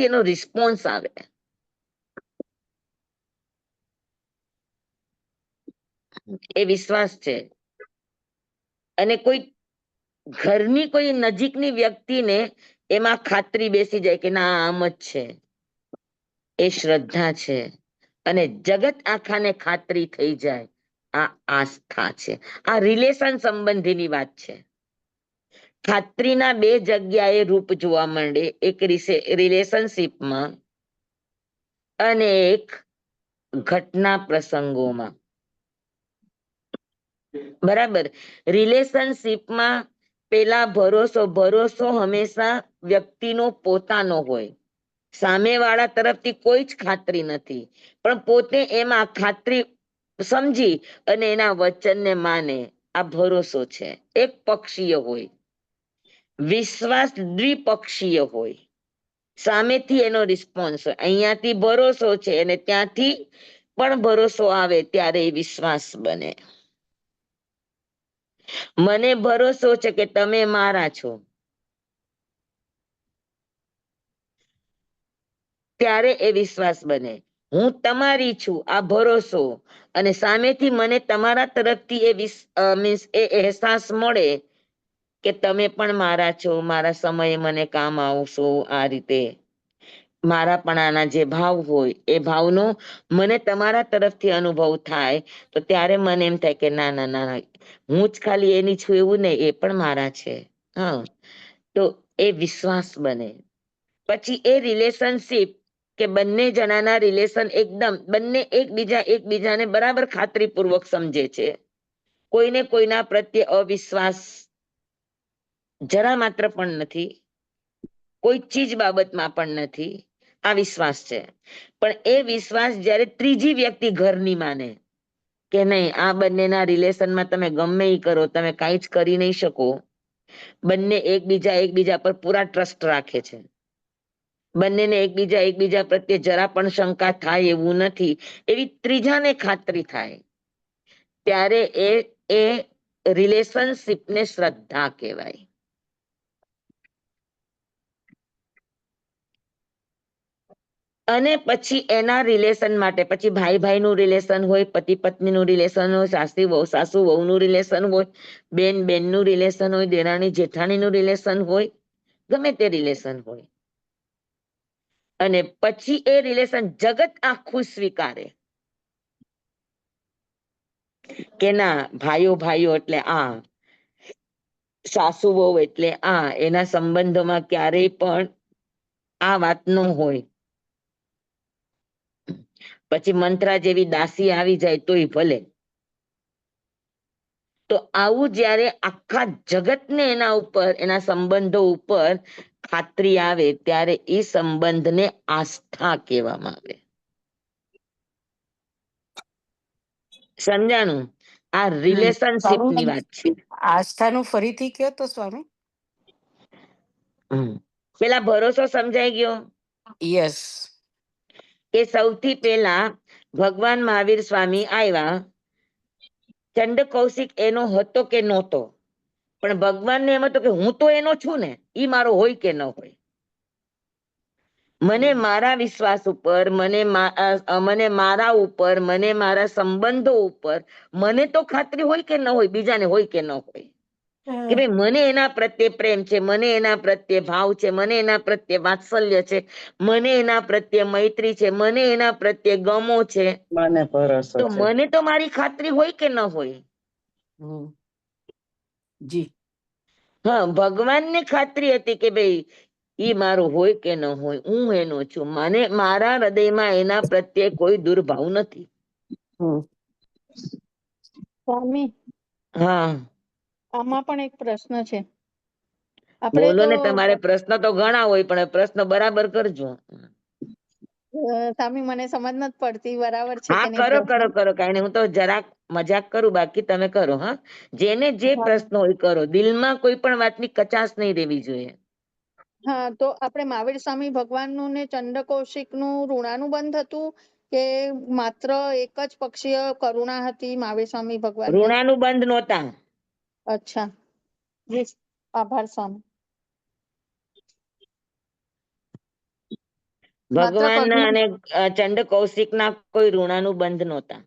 એનો રિસ્પોન્સ આવે. એ વિશ્વાસ છે. અને કોઈ ઘરની કોઈ નજીકની વ્યક્તિને એમાં ખાતરી બેસી જાય કે ના આમ જ છે, એ શ્રદ્ધા છે. અને જગત આખાને ખાતરી થઈ જાય, આ આસ્થા છે. આ રિલેશન સંબંધીની વાત છે. ખાતરીના બે જગ્યાએ રૂપ જોવા મળે, એક રિલેશનશીપમાં અને એક ઘટના પ્રસંગોમાં. બરાબર? રિલેશનશીપમાં પેલા ભરોસો હંમેશા વ્યક્તિનો પોતાનો હોય. સામેવાળા તરફથી કોઈ જ ખાતરી નથી, પણ પોતે એમાં ખાતરી સમજી અને એના વચનને માને. આ ભરોસો છે, એક પક્ષીય હોય. વિશ્વાસ દ્વિપક્ષીય હોય, સામેથી એનો રિસ્પોન્સ હોય. અહીંયાથી ભરોસો છે અને ત્યાંથી પણ ભરોસો આવે ત્યારે એ વિશ્વાસ બને. મને ભરોસો છે કે તમે મારા છો, ત્યારે એ વિશ્વાસ બને. હું તમારી છું, આ ભરોસો. અને સામેથી મને તમારા તરફથી એ અહેસાસ મળે કે તમે પણ મારા છો, મારા સમયે મને કામ આવશો. આ રીતે મારા પણ આના જે ભાવ હોય એ ભાવનો મને તમારા તરફથી અનુભવ થાય, તો ત્યારે મને એમ થાય કે ના ના ના, હું જ ખાલી એની છું એવું નહીં, એ પણ મારા છે. હા, તો એ વિશ્વાસ બને. પછી એ રિલેશનશીપ કે બંને જણાના રિલેશન બંને એકબીજાને બરાબર ખાતરીપૂર્વક સમજે છે. કોઈને કોઈના પ્રત્યે અવિશ્વાસ જરા માત્ર પણ નથી, કોઈ ચીજ બાબતમાં પણ નથી. આ વિશ્વાસ છે. પણ એ વિશ્વાસ જ્યારે ત્રીજી વ્યક્તિ ઘરની માને કે નહીં, આ બંનેના રિલેશનમાં તમે ગમે એ કરો, તમે કાંઈ જ કરી નહીં શકો, બંને એકબીજા પર પૂરા ટ્રસ્ટ રાખે છે, બંનેને એકબીજા પ્રત્યે જરા પણ શંકા થાય એવું નથી, એવી ત્રીજાને ખાતરી થાય, ત્યારે એ રિલેશનશીપને શ્રદ્ધા કહેવાય. અને પછી એના રિલેશન માટે પછી ભાઈ ભાઈ નું રિલેશન હોય, પતિ પત્ની નું રિલેશન હોય, સાસુ વહુ નું રિલેશન હોય, બેન બેન નું રિલેશન હોય, દેરાણી જેઠાણી નું રિલેશન હોય, ગમે તે રિલેશન હોય, અને પછી એ રિલેશન જગત આખું સ્વીકારે કે ના, ભાઈઓ ભાઈઓ એટલે આ, સાસુ વહુ એટલે આ, એના સંબંધોમાં ક્યારેય પણ આ વાત ન હોય, પછી મંત્રા જેવી દાસી આવી જાય તોય ભલે. તો આવું જ્યારે આખા જગતને એના ઉપર, એના સંબંધો ઉપર ખાતરી આવે, ત્યારે એ સંબંધને આસ્થા કહેવામાં આવે. સમજાણું? આ રિલેશનશીપ ની વાત છે. આસ્થાનું ફરીથી કયો તો સ્વામી. પેલા ભરોસો સમજાઈ ગયો યસ. કે સૌથી પહેલા ભગવાન મહાવીર સ્વામી આવ્યા, ચંડ કૌશિક એનો હતો કે નહોતો, પણ ભગવાનને એમ હતું કે હું તો એનો છું ને, ઈ મારો હોય કે ન હોય, મને મારા વિશ્વાસ ઉપર, મને મારા ઉપર, મને મારા સંબંધો ઉપર મને તો ખાતરી હોય કે ન હોય, બીજાને હોય કે ન હોય, કે ભાઈ મને એના પ્રત્યે પ્રેમ છે, મને એના પ્રત્યે ભાવ છે, મને એના પ્રત્યે વાત્સલ્ય છે, મને એના પ્રત્યે મૈત્રી છે, મને એના પ્રત્યે ગમો છે, મને ભરોસો તો છે. મને તો મારી ખાતરી હોય કે ન હોય. જી. હા, ભગવાનને ખાતરી હતી કે ભાઈ ઈ મારું હોય કે ન હોય, હું એનો છું, મને મારા હૃદયમાં એના પ્રત્યે કોઈ દુર્ભાવ નથી. સ્વામી, હા આમાં પણ એક પ્રશ્ન છે. આપણે બોલો તો ને, તમારે પ્રશ્ન તો ઘણા હોય, પણ પ્રશ્ન બરાબર કરજો. સ્વામી, મને સમજ નથી પડતી બરાબર છે હા, કે નહીં કરો કરો પ્રશ્ન. કરો, કઈ નહીં, હું તો જરાક મજાક કરું, બાકી તમે કરો. હા, જેને જે હા પ્રશ્ન હોય કરો, દિલમાં કોઈ પણ વાતની કચાશ નહીં રહેવી જોઈએ. હા, તો આપણે મહાવીર સ્વામી ભગવાનનું ને ચંડ કૌશિક નું ઋણાનુબંધ હતું કે માત્ર એક જ પક્ષીય કરુણા હતી મહાવીર સ્વામી ભગવાનને? ઋણાનુબંધ નહોતા. અચ્છા, જી, આભાર સ્વામી. માત્ર ભગવાન કરુણા, અને ચંડ કૌશિક ના કોઈ ઋણાનુબંધ નહોતા.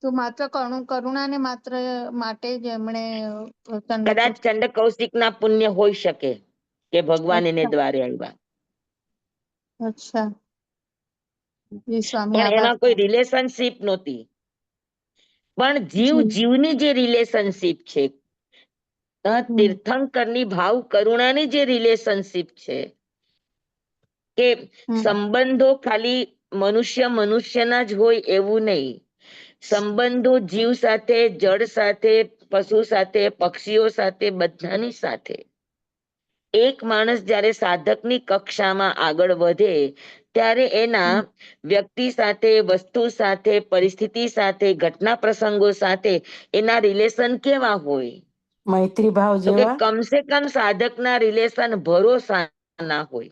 તો માત્ર કરુણા ને માત્ર માટે જ એમણે ચંડ કદાચ કૌશિક. ચંડ કૌશિક ના પુણ્ય હોઈ શકે કે ભગવાન એને અચ્છા દ્વારે આવ્યા, અચ્છા, જી સ્વામી, પણ આભાર એમાં કોઈ સ્વામી. રિલેશનશીપ નહોતી. પણ જીવ જી. જીવની જે રિલેશનશીપ છે, હમ તીર્થંકરની ભાવ કરુણાની જે રિલેશનશીપ છે, કે હમ સંબંધો ખાલી મનુષ્ય મનુષ્યના જ હોય એવું નહીં, સંબંધો જીવ સાથે, જળ સાથે, પશુ સાથે, પક્ષીઓ સાથે, બધાની સાથે. એક માણસ જ્યારે સાધકની કક્ષામાં આગળ વધે, ત્યારે એના હમ વ્યક્તિ સાથે, વસ્તુ સાથે, પરિસ્થિતિ સાથે, ઘટના પ્રસંગો સાથે એના રિલેશન કેવા હોય? મૈત્રી ભાવ તો કે જેવા. કમસે કમ સાધકના રિલેશન ભરોસા ના હોય.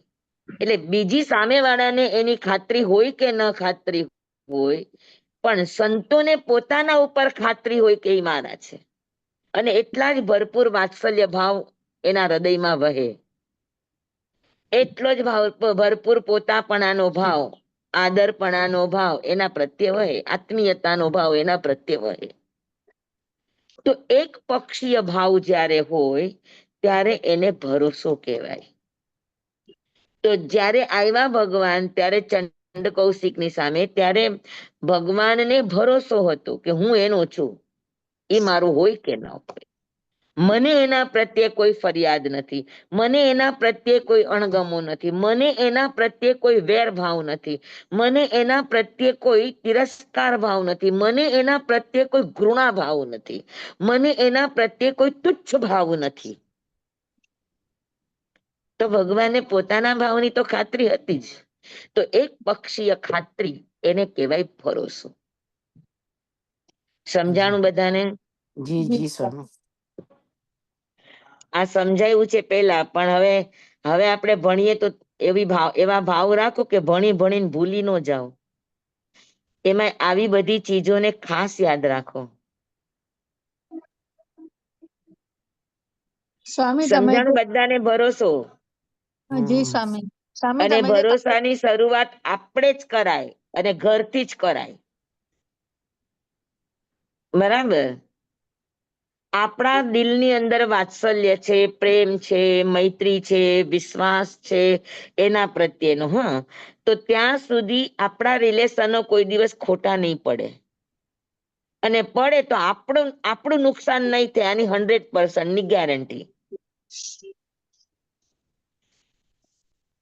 એટલે બીજી સામે વાળાને એની ખાતરી હોય કે ન ખાતરી હોય, પણ સંતોને પોતાના ઉપર ખાતરી હોય કે એ મારા છે, અને એટલા જ ભરપૂર વાત્સલ્ય ભાવ એના હૃદયમાં વહે, એટલો જ ભરપૂર પોતાપણાનો ભાવ, આદરપણાનો ભાવ એના પ્રત્યે વહે, આત્મીયતાનો ભાવ એના પ્રત્યે વહે. તો એક પક્ષીય ભાવ જ્યારે હોય, ત્યારે એને ભરોસો કહેવાય. તો જ્યારે આવ્યા ભગવાન, ત્યારે ચંડ કૌશિક ની સામે, ત્યારે ભગવાનને ભરોસો હતો કે હું એનો છું, એ મારું હોય કે ન હોય, મને એના પ્રત્યે કોઈ ફરિયાદ નથી, મને એના પ્રત્યે કોઈ અણગમો નથી, મને એના પ્રત્યે કોઈ વેરભાવ નથી, મને એના પ્રત્યે કોઈ તિરસ્કાર ભાવ નથી, મને એના પ્રત્યે કોઈ ઘૃણા ભાવ નથી, મને એના પ્રત્યે કોઈ તુચ્છ ભાવ નથી. તો ભગવાને પોતાના ભાવની તો ખાતરી હતી જ. તો એક પક્ષીય ખાતરી એને કહેવાય ભરોસો. સમજાણું બધાને? જી જી સ્વામી. આ સમજાયું છે પેલા, પણ હવે આપણે ભણીએ તો એવા ભાવ રાખો કે ભણી ભણીને ભૂલી ન જાઓ. એમાં આવી બધી ચીજોને ખાસ યાદ રાખો. સ્વામી તમે સમજાણું બધાને? ભરોસો. જી સ્વામી. સ્વામી અને તમે જે ભરોસાની શરૂઆત આપણે જ કરાય અને ઘરથી જ કરાય. બરાબર? આપણા દિલની અંદર વાત્સલ્ય છે, પ્રેમ છે, મૈત્રી છે, વિશ્વાસ છે એના પ્રત્યેનો, હા, તો ત્યાં સુધી આપણા રિલેશનો કોઈ દિવસ ખોટા નહીં પડે. અને પડે તો આપણું નુકસાન નહીં થાય, આની 100% ગેરંટી.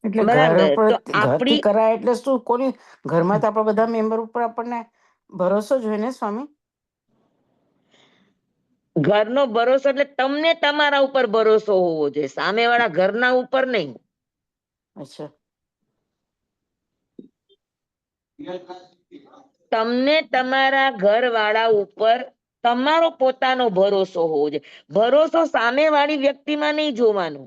એટલે બરાબર? તો ઘરથી આપણી કરાય એટલે શું? કોની ઘરમાં તો આપણા બધા મેમ્બર ઉપર આપણને ભરોસો જ હોય ને સ્વામી? ઘરનો ભરોસો એટલે તમને તમારા ઉપર ભરોસો હોવો જોઈએ, સામેવાળા ઘરના ઉપર નહીં. અચ્છા. તમને તમારા ઘરવાળા ઉપર તમારો પોતાનો ભરોસો હોવો જોઈએ. ભરોસો સામેવાળી વ્યક્તિમાં નહીં જોવાનો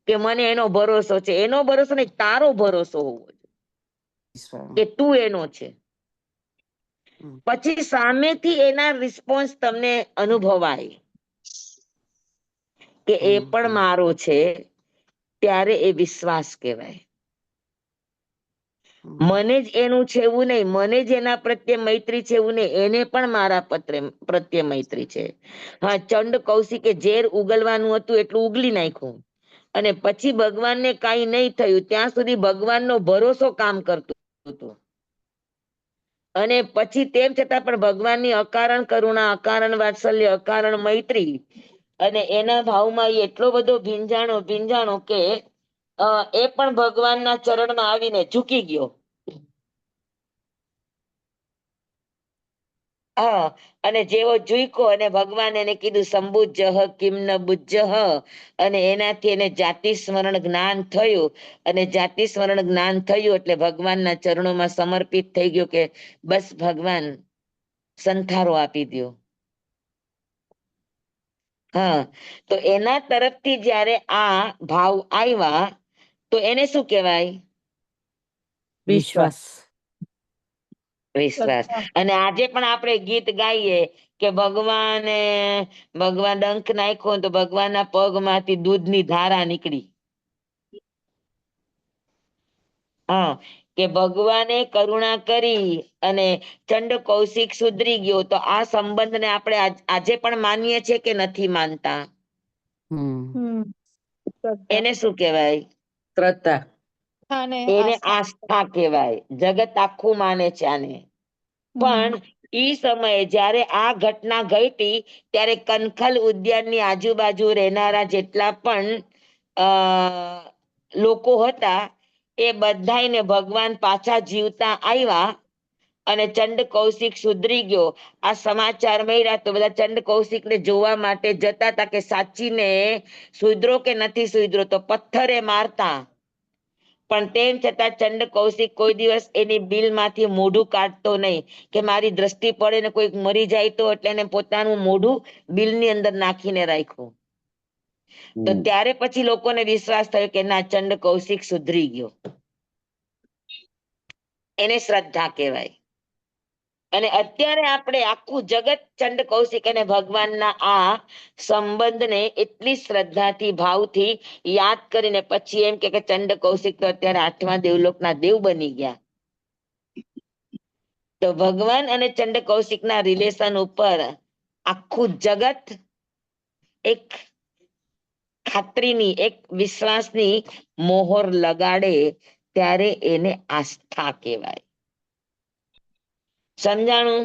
કે મને એનો ભરોસો છે. એનો ભરોસો નહીં, તારો ભરોસો હોવો જોઈએ સ્વામી. કે તું એનો છે. હમ. પછી સામેથી એના રિસ્પોન્સ તમને અનુભવાય કે એ પણ મારો છે, ત્યારે એ વિશ્વાસ કહેવાય. મને જ એનું છે એવું નહીં, મને જ એના પ્રત્યે મૈત્રી છે એવું નહીં, એને પણ મારા પ્રત્યે મૈત્રી છે. હા, ચંડ કૌશિકે ઝેર ઉગલવાનું હતું એટલું ઉગલી નાખ્યું, અને પછી ભગવાનને કાંઈ નહીં થયું ત્યાં સુધી ભગવાનનો ભરોસો કામ કરતું હતું. અને પછી તેમ છતાં પણ ભગવાનની અકારણ કરુણા, અકારણ વાત્સલ્ય, અકારણ મૈત્રી અને એના ભાવમાં એટલો બધો ભીંજાણો કે એ પણ ભગવાનના ચરણમાં આવીને ઝૂકી ગયો. હા, અને જેવો ઝૂક્યો અને ભગવાન એને કીધું સંબુજ્જહ કિમ ન બુજ્જહ, અને એનાથી એને જાતિ સ્મરણ જ્ઞાન થયું. અને જાતિ સ્મરણ જ્ઞાન થયું એટલે ભગવાનના ચરણોમાં સમર્પિત થઈ ગયો કે બસ ભગવાન સંથારો આપી દો. હા, તો એના તરફથી જ્યારે આ ભાવ આવ્યા તો એને શું કહેવાય? વિશ્વાસ. વિશ્વાસ. અને આજે પણ આપણે ગીત ગાઈએ કે ભગવાન ડંખ નાખ્યો તો ભગવાનના પગમાંથી દૂધની ધારા નીકળી. હા, કે ભગવાને કરુણા કરી અને ચંડ કૌશિક સુધરી ગયો. તો આ સંબંધને આપણે આજે પણ માનીએ છીએ કે નથી માનતા? એને શું કહેવાય? શ્રદ્ધા. એને આસ્થા કહેવાય. જગત આખું માને છે આને. પણ ઈ સમયે જ્યારે આ ઘટના ઘટી ત્યારે કનખલ ઉદ્યાનની આજુબાજુ રહેનારા જેટલા પણ લોકો હતા એ બધાયને ભગવાન પાછા જીવતા આવ્યા અને ચંડ કૌશિક સુધરી ગયો. આ સમાચાર મળ્યા તો બધા ચંડ કૌશિક ને જોવા માટે જતા હતા કે સાચીને સુધરો કે નથી સુધરો. તો પથ્થરે મારતા, પણ તેમ છતાં ચંડ કૌશિક કોઈ દિવસ એની બિલમાંથી મોઢું કાઢતો નહીં કે મારી દ્રષ્ટિ પડે ને કોઈ મરી જાય તો, એટલે એને પોતાનું મોઢું બિલની અંદર નાખીને રાખ્યું. તો ત્યારે પછી લોકોને વિશ્વાસ થયો કે ના, ચંડ કૌશિક સુધરી ગયો. એને શ્રદ્ધા કહેવાય. અને અત્યારે આપણે આખું જગત ચંડ કૌશિક અને ભગવાનના આ સંબંધને એટલી શ્રદ્ધાથી ભાવથી યાદ કરીને પછી એમ કે ચંડ કૌશિક તો અત્યારે 8મા દેવલોકના દેવ બની ગયા. તો ભગવાન અને ચંડ કૌશિકના રિલેશન ઉપર આખું જગત એક ખાતરીની, એક વિશ્વાસની મોહર લગાડે ત્યારે એને આસ્થા કહેવાય. સમજાણું?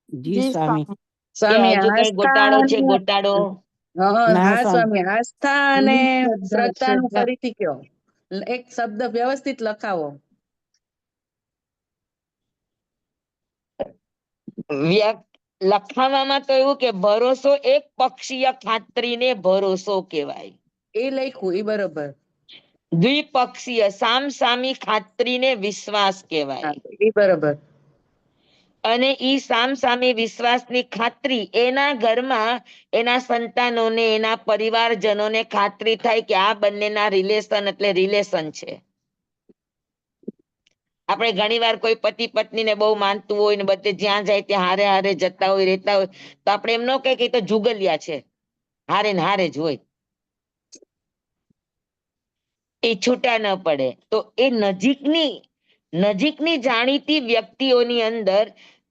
જી સ્વામી. કે સ્વામી હજુ કઈ આસ્થા ગોટાળો છે અને ગોટાળો? ના હા સ્વામી આસ્થા અને શ્રદ્ધાનું શ્રદ્ધા. ફરીથી કયો. એક શબ્દ વ્યવસ્થિત લખાવો. લખાવામાં તો એવું કે ભરોસો એક પક્ષીય ખાતરીને ભરોસો કહેવાય. એ લખ્યું એ બરોબર. દ્વિપક્ષીય સામસામી ખાતરીને વિશ્વાસ કહેવાય. હા, એ બરોબર. અને ઈ સામસામી વિશ્વાસની ખાતરી એના ઘરમાં એના સંતાનોને એના પરિવારજનોને ખાતરી થાય કે આ બંનેના રિલેશન એટલે રિલેશન છે. આપણે ઘણીવાર કોઈ પતિ પત્નીને બહુ માનતું હોય ને બધે જ્યાં જાય ત્યાં હારે હારે જતા હોય રહેતા હોય તો આપણે એમ ન કહીએ કે ઈ તો જુગલિયા છે, હારે ને હારે જ હોય, એ છૂટા ન પડે. તો એ નજીકની જાણીતી વ્યક્તિઓની અંદર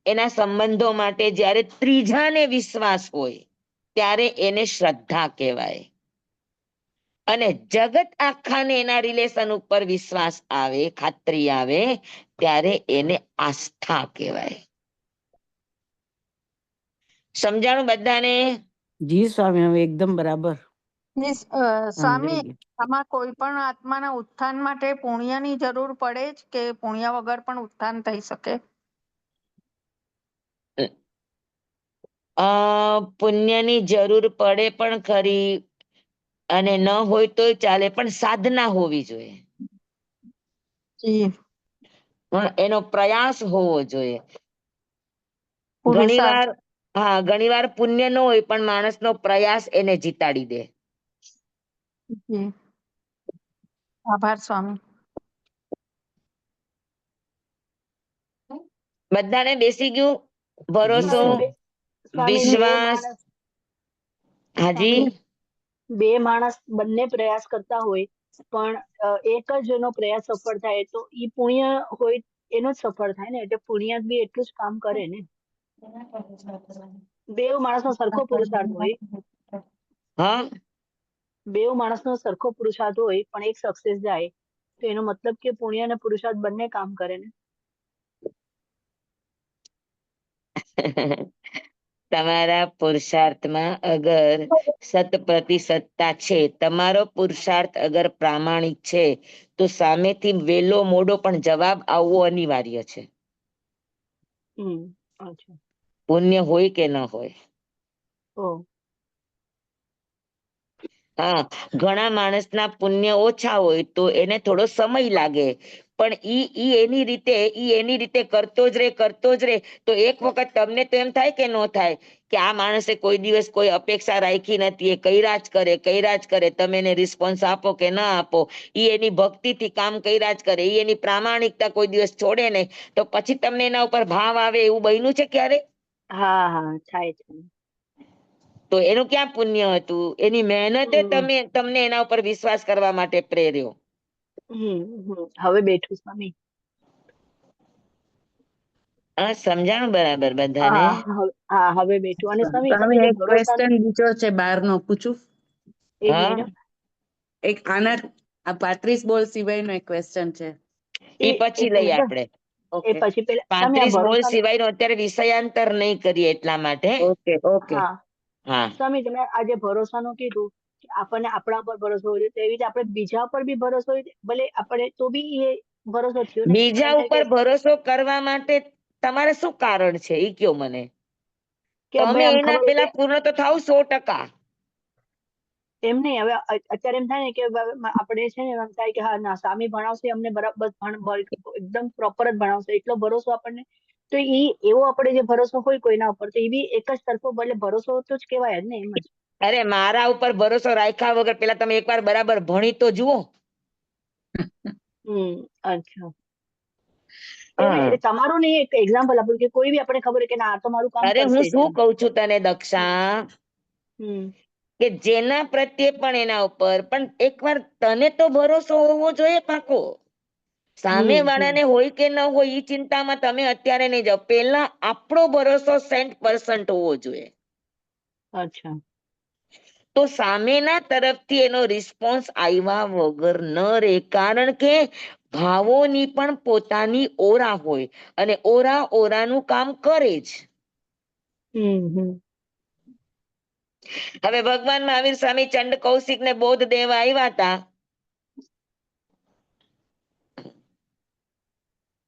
એના સંબંધો માટે જ્યારે ત્રીજાને વિશ્વાસ હોય ત્યારે એને શ્રદ્ધા કહેવાય. અને જગત આખાને એના રિલેશન ઉપર વિશ્વાસ આવે, ખાતરી આવે ત્યારે એને આસ્થા કહેવાય. સમજાણું બધાને? જી સ્વામી, હવે એકદમ બરાબર સ્વામી, સમજાઈ ગયું. આમાં કોઈ પણ આત્માના ઉત્થાન માટે પુણ્યની જરૂર પડે જ કે પુણ્ય વગર પણ ઉત્થાન થઈ શકે? પુણ્યની જરૂર પડે પણ ખરી અને ન હોય તોય ચાલે, પણ સાધના હોવી જોઈએ. જી. એનો પ્રયાસ હોવો જોઈએ. પુરુષાર્થ. ઘણીવાર પુણ્ય ન હોય પણ માણસનો પ્રયાસ એને જીતાડી દે. જી. આભાર સ્વામી. બધાને બેસી ગયું? જી ભરોસો, સ્વામી. સ્વામી, વિશ્વાસ? હાજી. બે માણસ બંને પ્રયાસ કરતા હોય પણ એક જ નો પ્રયાસ સફળ થાય તો ઈ પુણ્ય હોય એનો જ સફળ થાય ને, એટલે પુણ્ય બી એટલું જ કામ કરે ને. બેવ માણસનો સરખો પુરુષાર્થ હોય, હા, બેવ માણસનો સરખો પુરુષાર્થ હોય પણ એક સક્સેસ જાય તો એનો મતલબ કે પુણ્ય અને પુરુષાર્થ બંને કામ કરે ને. તમારા પુરુષાર્થમાં અગર 100% છે, તમારો પુરુષાર્થ અગર પ્રામાણિક છે તો સામેથી વેલો મોડો પણ જવાબ આવવો અનિવાર્ય છે. અચ્છા. પુણ્ય હોય કે ન હોય. ઓહ. હા, ઘણા માણસના પુણ્ય ઓછા હોય તો એને થોડો સમય લાગે, પણ ઈ એની રીતે કરતો જ રે તો એક વખત તમને તો એમ થાય કે ન થાય કે આ માણસે કોઈ દિવસ કોઈ અપેક્ષા રાખી નથી, એ કર્યા જ કરે, તમે એને રિસ્પોન્સ આપો કે ના આપો, ઈ એની ભક્તિથી કામ કર્યા જ કરે, ઈ એની પ્રામાણિકતા કોઈ દિવસ છોડે નહીં, તો પછી તમને એના ઉપર ભાવ આવે એવું બન્યું છે ક્યારે? હા, થાય છે. તો એનું ક્યાં પુણ્ય હતું? એની મહેનતે તમને એના ઉપર વિશ્વાસ કરવા માટે પ્રેર્યો. હવે બેઠું સ્વામી. સમજાણું બરાબર બધાને? હા, હવે બેઠું. અને સ્વામી તમે સ્વામી જે એક ક્વેશ્ચન બીજો છે બહારનો પૂછું? એક હા, મિનિટ. એક આના આ 35 બોલ સિવાયનો એક ક્વેશ્ચન છે. ઈ પછી એક લઈએ મિનિટ. આપણે. એ પછી પેલા સ્વામી આ 35 બોલ ભરોસા. સિવાયનો અત્યારે વિષયાંતર નહીં કરીએ એટલા માટે. Okay okay. હા, હા, સ્વામી તમે આજે ભરોસાનું કીધું કે આપણને આપણા પર ભરોસો હોય છે, તેવી રીતે આપણે બીજા પર બી ભરોસો હોય, ભલે આપણે તો બી એ ભરોસો થયો ને. પણ બીજા એમ થાય ઉપર ભરોસો કરવા માટે તમારે શું કારણ છે ઈ કયો મને. કે તમે ભાઈ આમ એના ખબર હોય કે પેલા પૂર્ણ તો થાવ 100%. એમ નહીં, હવે અત્યારે એમ થાય ને કે આપણે છે ને એમ થાય કે હા ના સ્વામી ભણાવશે અમને બરાબર એકદમ પ્રોપર જ ભણાવશે એટલો ભરોસો આપણને. તો એવો આપણે જે ભરોસો હોય કોઈના ઉપર તો એ બી એક જ તરફો ભલે ભરોસો તો જ કહેવાય જ ને, એમ જ. અરે મારા ઉપર ભરોસો રાખ્યા વગર પેલા તમે એકવાર બરાબર ભણી તો જુઓ. અચ્છા. તમારું નહીં, એક એક્ઝામ્પલ આપું કે કોઈ બી આપણે ખબર કે ના આ તો મારું કામ અરે હું કરશે જ શું એમ. કઉ છું તને દક્ષા, કે જેના પ્રત્યે પણ એના ઉપર પણ એકવાર તને તો ભરોસો હોવો જોઈએ પાકો. સામે વાળાને હોય કે ન હોય એ ચિંતામાં તમે અત્યારે નહીં જાઓ, પેલા આપણો ભરોસો 100% હોવો જોઈએ. અચ્છા. તો સામેના તરફથી એનો રિસ્પોન્સ આવ્યા વગર ન રહે, કારણ કે ભાવોની પણ પોતાની ઓરા હોય અને ઓરાનું કામ કરે જ. હવે ભગવાન મહાવીર સ્વામી ચંડ કૌશિક ને બોધ દેવા આવ્યા હતા,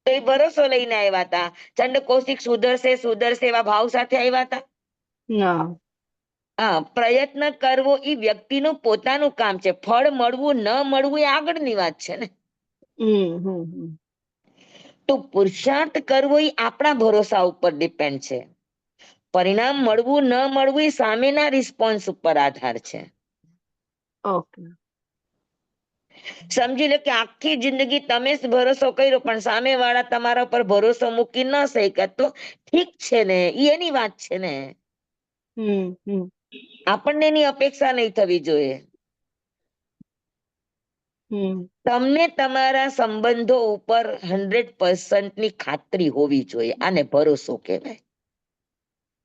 તો એ ભરોસો લઈને આવ્યા હતા. ચંડ કૌશિક સુધરશે સુધરશે એવા ભાવ સાથે આવ્યા હતા? ના. હા, પ્રયત્ન કરવો એ વ્યક્તિનું પોતાનું કામ છે. ફળ મળવું ન મળવું એ આગળની વાત છે ને. તો પુરુષાર્થ કરવો એ આપણા ભરોસા ઉપર ડિપેન્ડ છે. પરિણામ મળવું ન મળવું એ સામેના રિસ્પોન્સ ઉપર આધાર છે. ઓકે. સમજી લો કે આખી જિંદગી તમે જ ભરોસો કર્યો પણ સામે વાળા તમારા પર ભરોસો મૂકી ન શક્યા, તો ઠીક છે ને, ઈ એની વાત છે ને. આપણને એની અપેક્ષા નહીં થવી જોઈએ. તમને તમારા સંબંધો ઉપર 100% ની ખાતરી હોવી જોઈએ. આને ભરોસો કહેવાય.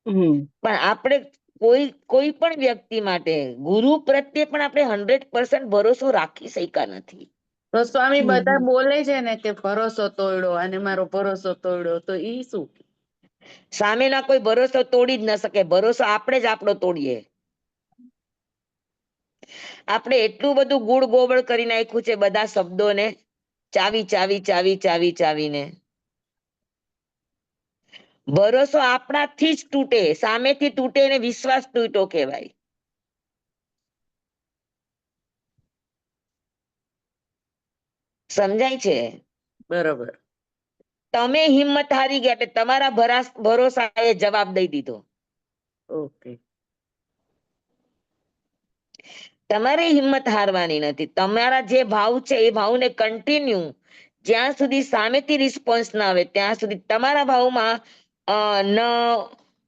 પણ આપણે કોઈ પણ વ્યક્તિ માટે, ગુરુ પ્રત્યે પણ આપણે 100% ભરોસો રાખી શક્યા નથી. તો સ્વામી બધા બોલે છે ને કે ભરોસો તોડ્યો અને મારો ભરોસો તોડ્યો, તો ઈ શું? સામેના કોઈ ભરોસો તોડી જ ન શકે. ભરોસો આપણે જ આપણો તોડીએ. આપણે એટલું બધું ગુડ ગોબળ કરી નાખ્યું છે બધા શબ્દોને, ચાવીને. ભરોસો આપણાથી જ તૂટે, સામેથી તૂટે એને વિશ્વાસ તૂટ્યો કહેવાય. સમજાય છે? બરોબર. તમે હિંમત હારી ગયા એટલે તમારા ભરોસા એ જવાબ દઈ દીધો. ઓકે. તમારે હિંમત હારવાની નથી. તમારા જે ભાવ છે એ ભાવને કન્ટિન્યુ જ્યાં સુધી સામેથી રિસ્પોન્સ ના આવે ત્યાં સુધી તમારા ભાવમાં ન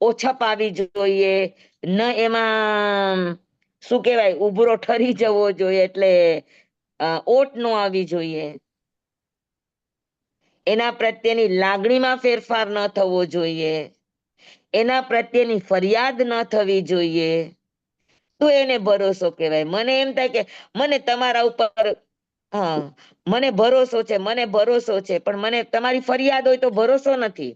ઓછપ આવી જોઈએ, ન એમાં શું કેવાય ઉભરો ઠરી જવો જોઈએ, એટલે ઓટ નો આવી જોઈએ. એના પ્રત્યેની લાગણીમાં ફેરફાર ન થવો જોઈએ, એના પ્રત્યેની ફરિયાદ ન થવી જોઈએ. તો એને ભરોસો કહેવાય. મને એમ થાય કે મને તમારા ઉપર મને ભરોસો છે, પણ મને તમારી ફરિયાદ હોય તો ભરોસો નથી.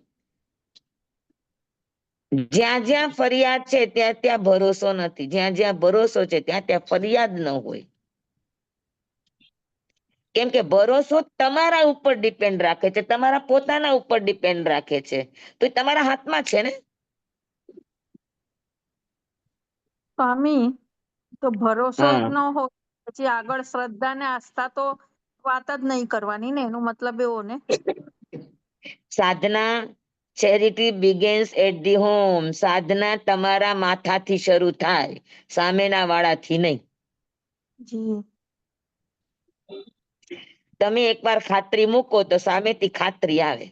જ્યાં જ્યાં ફરિયાદ છે ત્યાં ત્યાં ભરોસો નથી, જ્યાં જ્યાં ભરોસો છે ત્યાં ત્યાં ફરિયાદ ન હોય. કેમ કે ભરોસો તમારા ઉપર ડિપેન્ડ રાખે છે, તમારા પોતાના ઉપર ડિપેન્ડ રાખે છે. તો એ તમારા હાથમાં છે ને. સ્વામી, તો ભરોસો જ હા. ન હોય પછી આગળ શ્રદ્ધા ને આસ્થા તો વાત જ નહીં કરવાની ને, એનો મતલબ એવો ને. સાધના, charity begins at the home. સાધના તમારા માથાથી શરૂ થાય, સામેના વાળાથી નહીં. જી. તમે એકવાર ખાતરી મૂકો તો સામેથી ખાતરી આવે.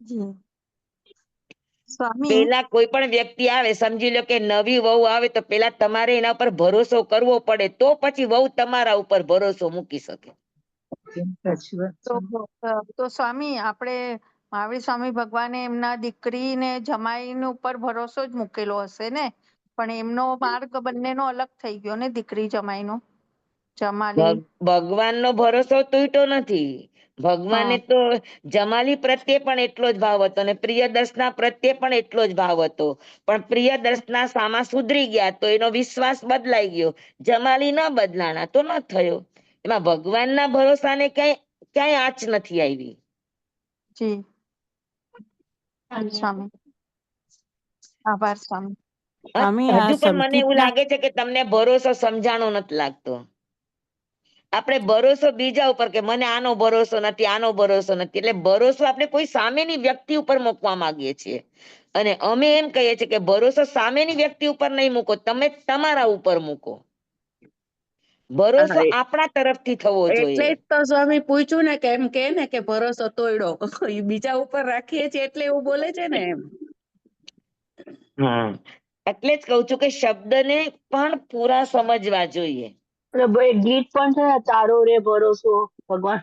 જી સ્વામી. પેલા કોઈ પણ વ્યક્તિ આવે, સમજી લો કે નવી વહુ આવે, તો પેલા તમારે એના પર ભરોસો કરવો પડે, તો પછી વહુ તમારા ઉપર ભરોસો મૂકી શકે. તો સ્વામી, આપણે મહાવીર સ્વામી ભગવાને એમના દીકરી ને જમાઈ ઉપર ભરોસો જ મૂકેલો હશે ને, પણ એમનો માર્ગ બંનેનો અલગ થઈ ગયો ને, દીકરી જમાઈનો. જમાલી ભગવાનનો ભરોસો તૂટ્યો નથી. ભગવાને તો જમાલી પ્રત્યે પણ એટલો જ ભાવ હતો અને પ્રિયદર્શના પ્રત્યે પણ એટલો જ ભાવ હતો. પણ પ્રિયદર્શના સામા સુધરી ગયા તો એનો વિશ્વાસ બદલાઈ ગયો. જમાલી ન બદલાણા તો ન થયો. એમાં ભગવાનના ભરોસાને ક્યાંય આંચ નથી આવી. જી. સ્વામી, આભાર સ્વામી. સ્વામી, આ હજુ પણ મને એવું સંકિતના લાગે છે કે તમને ભરોસો સમજાણો નથી લાગતો. આપણે ભરોસો બીજા ઉપર, કે મને આનો ભરોસો નથી, આનો ભરોસો નથી. એટલે ભરોસો આપણે કોઈ સામેની વ્યક્તિ ઉપર મૂકવા માંગીએ છીએ, અને અમે એમ કહીએ છીએ કે ભરોસો સામેની વ્યક્તિ ઉપર નહીં મૂકો, તમે તમારા ઉપર મૂકો. ભરોસો આપણા તરફથી થવો એટલે જોઈએ. જ તો સ્વામી પૂછ્યું ને કે એમ કે ને કે ભરોસો તોડ્યો, બીજા ઉપર રાખીએ છીએ એટલે એવું બોલે છે ને એમ. હા, એટલે જ કઉ છું કે શબ્દને પણ પૂરા સમજવા જોઈએ. એક ગીત પણ છે ને, તારો રે ભરોસો ભગવાન.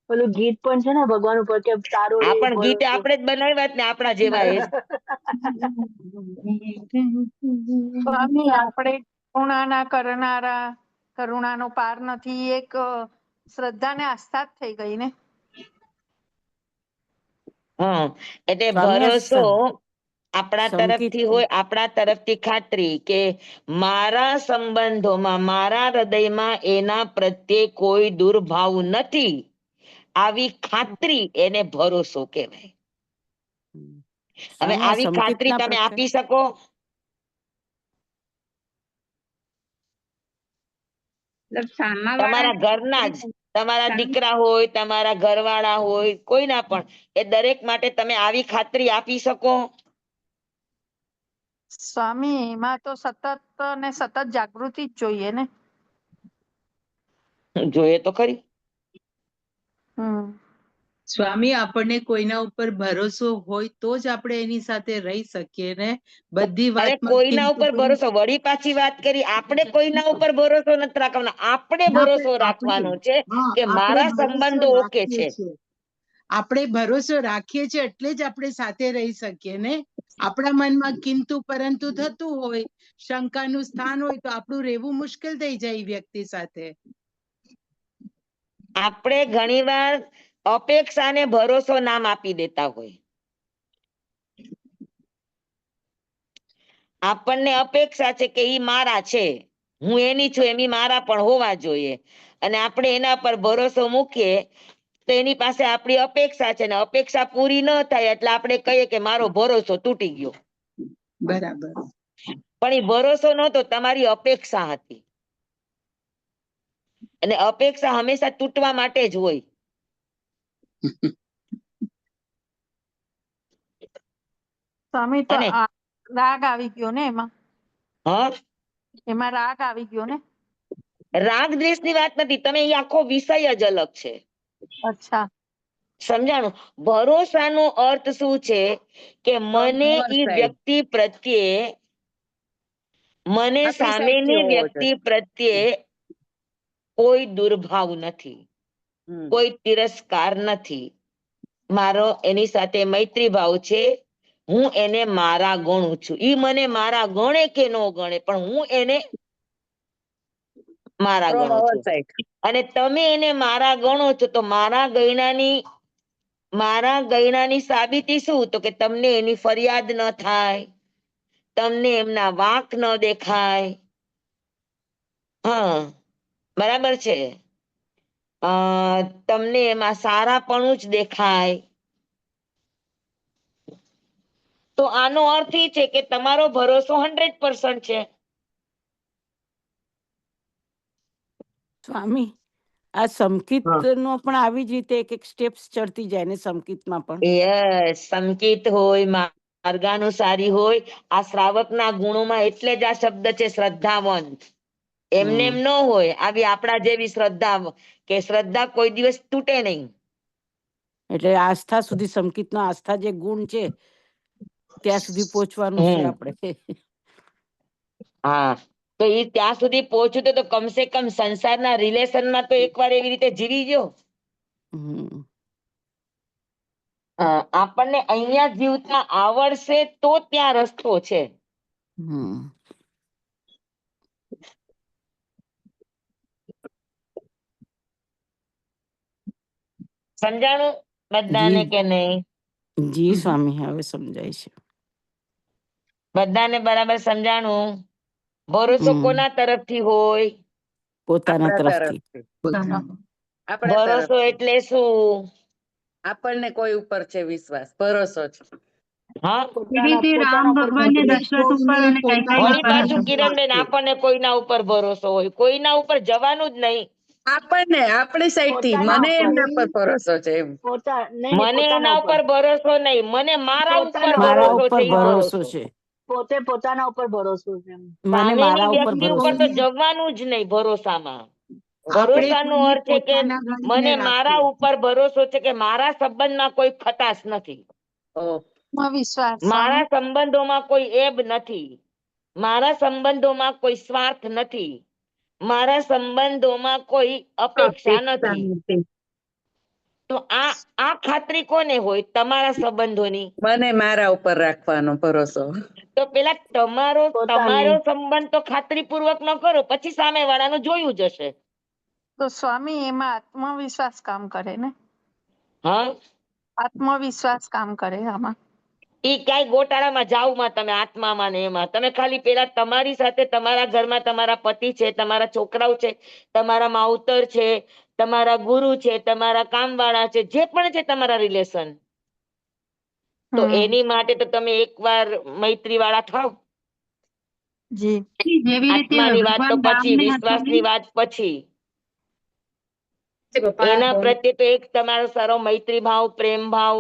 પેલું ગીત પણ છે ને ભગવાન ઉપર, કે તારો રે પણ ગીતે ભરોસો. આપણે જ બનાવ્યા જ ને, આપણા જેવા એ જ. સ્વામી, આપણે કરુણાના કરનારા, કરુણાનો પાર નથી, એક શ્રદ્ધા ને આસ્થા જ થઈ ગઈ ને. એટલે સ્વામી, ભરોસો આપણા સંકેત તરફથી હોય, આપણા તરફથી ખાતરી કે મારા સંબંધોમાં, મારા હૃદયમાં એના પ્રત્યે કોઈ દુર્ભાવ નથી, આવી ખાતરી એને ભરોસો કહેવાય. હવે સ્વામી, આ આવી ખાતરી સંકેતના તમે પ્રકાર આપી શકો? મતલબ સામા તમારા ઘરના જ, તમારા દીકરા હોય, તમારા ઘરવાળા હોય, કોઈના પણ, એ દરેક માટે તમે આવી ખાતરી આપી શકો? સ્વામી એમાં તો સતત ને સતત જાગૃતિ જ જોઈએ ને. જોઈએ તો ખરી. સ્વામી, આપણને કોઈના ઉપર ભરોસો હોય તો જ આપણે એની સાથે રહી શકીએ ને. બધી અરે વાતમાં કોઈના કિંતુ ઉપર પરંતુ ભરોસો, વળી પાછી વાત કરી, આપણે કોઈના ઉપર ભરોસો નથી રાખવાનો, આપણે ભરોસો રાખવાનો છે કે આપણે મારા ભરોસો સંબંધો ઓકે રાખીએ છે. છીએ. આપણે ભરોસો રાખીએ છીએ એટલે જ આપણે સાથે રહી શકીએ ને. આપણા મનમાં કિંતુ પરંતુ થતું હોય, શંકાનું સ્થાન હોય તો આપણું રહેવું મુશ્કેલ થઈ જાય એ વ્યક્તિ સાથે. આપણે ઘણીવાર અપેક્ષાને ભરોસો નામ આપી દેતા હોય. આપણને અપેક્ષા છે કે ઈ મારા છે, હું એની છું, એમ ઈ મારા પણ હોવા જોઈએ, અને આપણે એના પર ભરોસો મૂકીએ તો એની પાસે આપણી અપેક્ષા છે, ને અપેક્ષા પૂરી ન થાય એટલે આપણે કહીએ કે મારો ભરોસો તૂટી ગયો. બરાબર. પણ એ ભરોસો નહોતો, તમારી અપેક્ષા હતી, અને અપેક્ષા હંમેશા તૂટવા માટે જ હોય. સ્વામી તો અને રાગ આવી ગયો ને એમાં, હા, એમાં રાગ આવી ગયો ને. રાગ દ્વેષની વાત નથી, તમે એ આખો વિષય જ અલગ છે. અચ્છા. સમજાણું? ભરોસાનો અર્થ શું છે કે મને Your ઈ side. વ્યક્તિ પ્રત્યે, મને આપણી સાઈડથી સામેની હોવો વ્યક્તિ પ્રત્યે કોઈ દુર્ભાવ નથી, જોઈએ. કોઈ તિરસ્કાર નથી, મારો એની સાથે મૈત્રી ભાવ છે, હું એને મારા ગણું છું, ઈ મને મારા ગણે કે ન ગણે, પણ હું એને મારા From ગણું our છું. side. અને તમે એને મારા ગણો છો તો મારા ગયણાની સાબિતી શું? તો કે તમને એની ફરિયાદ ન થાય, તમને એમના વાંક ન દેખાય. હા, બરાબર છે. તમને એમાં સારાપણું જ દેખાય. તો આનો અર્થ એ છે કે તમારો ભરોસો 100% છે. સ્વામી, આ સંકેત નો પણ આવી જ રીતે એક એક સ્ટેપ્સ ચડતી જાય ને સંકેતમાં પણ. યસ, સંકેત હોય, માર્ગાનુસારી હોય, આ શ્રાવકના ગુણોમાં એટલે જ આ શબ્દ છે શ્રદ્ધાવંત. એમને એમ ન હોય આવી આપણા જેવી શ્રદ્ધા, કે શ્રદ્ધા કોઈ દિવસ તૂટે નહીં. એટલે આસ્થા સુધી, સંકેતનો આસ્થા જે ગુણ છે ત્યાં સુધી પહોંચવાનું છે આપણે. હા, તો એ ત્યાં સુધી પહોંચ્યું તો કમસે કમ સંસારના રિલેશનમાં તો એકવાર એવી રીતે જીવી ગયો. આપણને અહીંયા જીવતા આવડશે તો ત્યાં રસ્તો છે. સમજાણું બધાને કે નહીં? જી સ્વામી, હવે સમજાય છે. બધાને બરાબર સમજાણું? ભરોસો કોના તરફથી હોય? પોતાના આપણા તરફથી. તરફથી. આપણા ભરોસો તરફથી. એટલે શું? આપણને કોઈ ઉપર છે વિશ્વાસ, ભરોસો છે. હા, પોતાના ઉપર વળી પાછું કિરણબેન, આપણને કોઈના ઉપર ભરોસો હોય, કોઈના ઉપર જવાનું જ નહીં. આપણને આપણી સાઈડ થી, પોતાના મને ઉપર. એમના પર ભરોસો છે એમ. મને એના ઉપર ભરોસો નહીં, મને મારા ઉપર મારા ભરોસો ઉપર છે. ઈ ભરોસો ભરોસો છે. પોતે પોતાના ઉપર ભરોસો છે. મને સામેની મારા ઉપર વ્યક્તિ ઉપર ભરોસો તો છે. જવાનું જ નહીં ભરોસામાં. આપણે ભરોસાનો કોઈને અર્થ છે કે પોતાના ગણીને મને મારા રાખીએ. ઉપર ભરોસો છે કે મારા સંબંધમાં કોઈ ખટાશ નથી, વિશ્વાસ. મારા સંબંધોમાં કોઈ એબ નથી, મારા સંબંધોમાં કોઈ સ્વાર્થ નથી, મારા સંબંધોમાં કોઈ અપેક્ષા નથી. તો આ ખાતરી કોને હોય? તમારા સંબંધોની. મને મારા ઉપર રાખવાનો ભરોસો. તો પેલા તમારો પોતાની. સંબંધ તો ખાતરીપૂર્વક ન કરો, પછી સામે વાળાનું જોયું જશે. તો સ્વામી એમાં આત્મવિશ્વાસ કામ કરે ને? હા, આત્મવિશ્વાસ કામ કરે આમાં. ઈ ક્યાંય ગોટાળામાં જાવમાં તમે આત્મામાં ને એમાં તમે ખાલી પેલા તમારી સાથે તમારા ઘરમાં તમારા પતિ છે, તમારા છોકરાઓ છે, તમારા માવતર છે, તમારા ગુરુ છે, તમારા કામવાળા છે, જે પણ છે તમારા રિલેશન, તો એની માટે તો તમે એકવાર મૈત્રી વાળા થાવ. જી જેવી રીતે આત્માની વાત તો ભગવાન પછી, રામને વિશ્વાસની હતા વાત પછી. પપ્પા એના પ્રત્યે તો એક તમારો સારો મૈત્રી ભાવ, પ્રેમ ભાવ,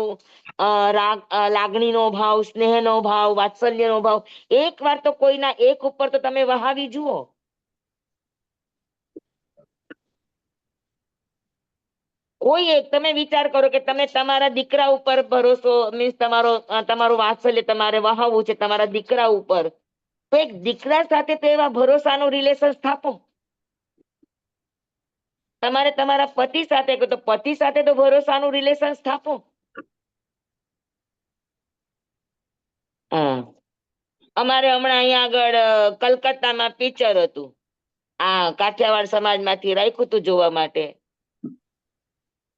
લાગણીનો ભાવ, સ્નેહનો ભાવ, વાત્સલ્યનો ભાવ, એક વાર તો કોઈના એક ઉપર તો તમે વહાવી જુઓ. કોઈ એક તમે વિચાર કરો કે તમે તમારા દીકરા ઉપર ભરોસો, મીન્સ તમારું વાત્સલ્ય તમારે વહાવવું છે તમારા દીકરા ઉપર, તો એક દીકરા સાથે તો એવા ભરોસાનું રિલેશન સ્થાપો. તમારે તમારા પતિ સાથે તો પતિ સાથે તો ભરોસાનું રિલેશન સ્થાપો. અમારે હમણાં અહીંયા આગળ કલકત્તામાં પિક્ચર હતું, આ કાઠિયાવાડ સમાજમાંથી રાખ્યું હતું જોવા માટે.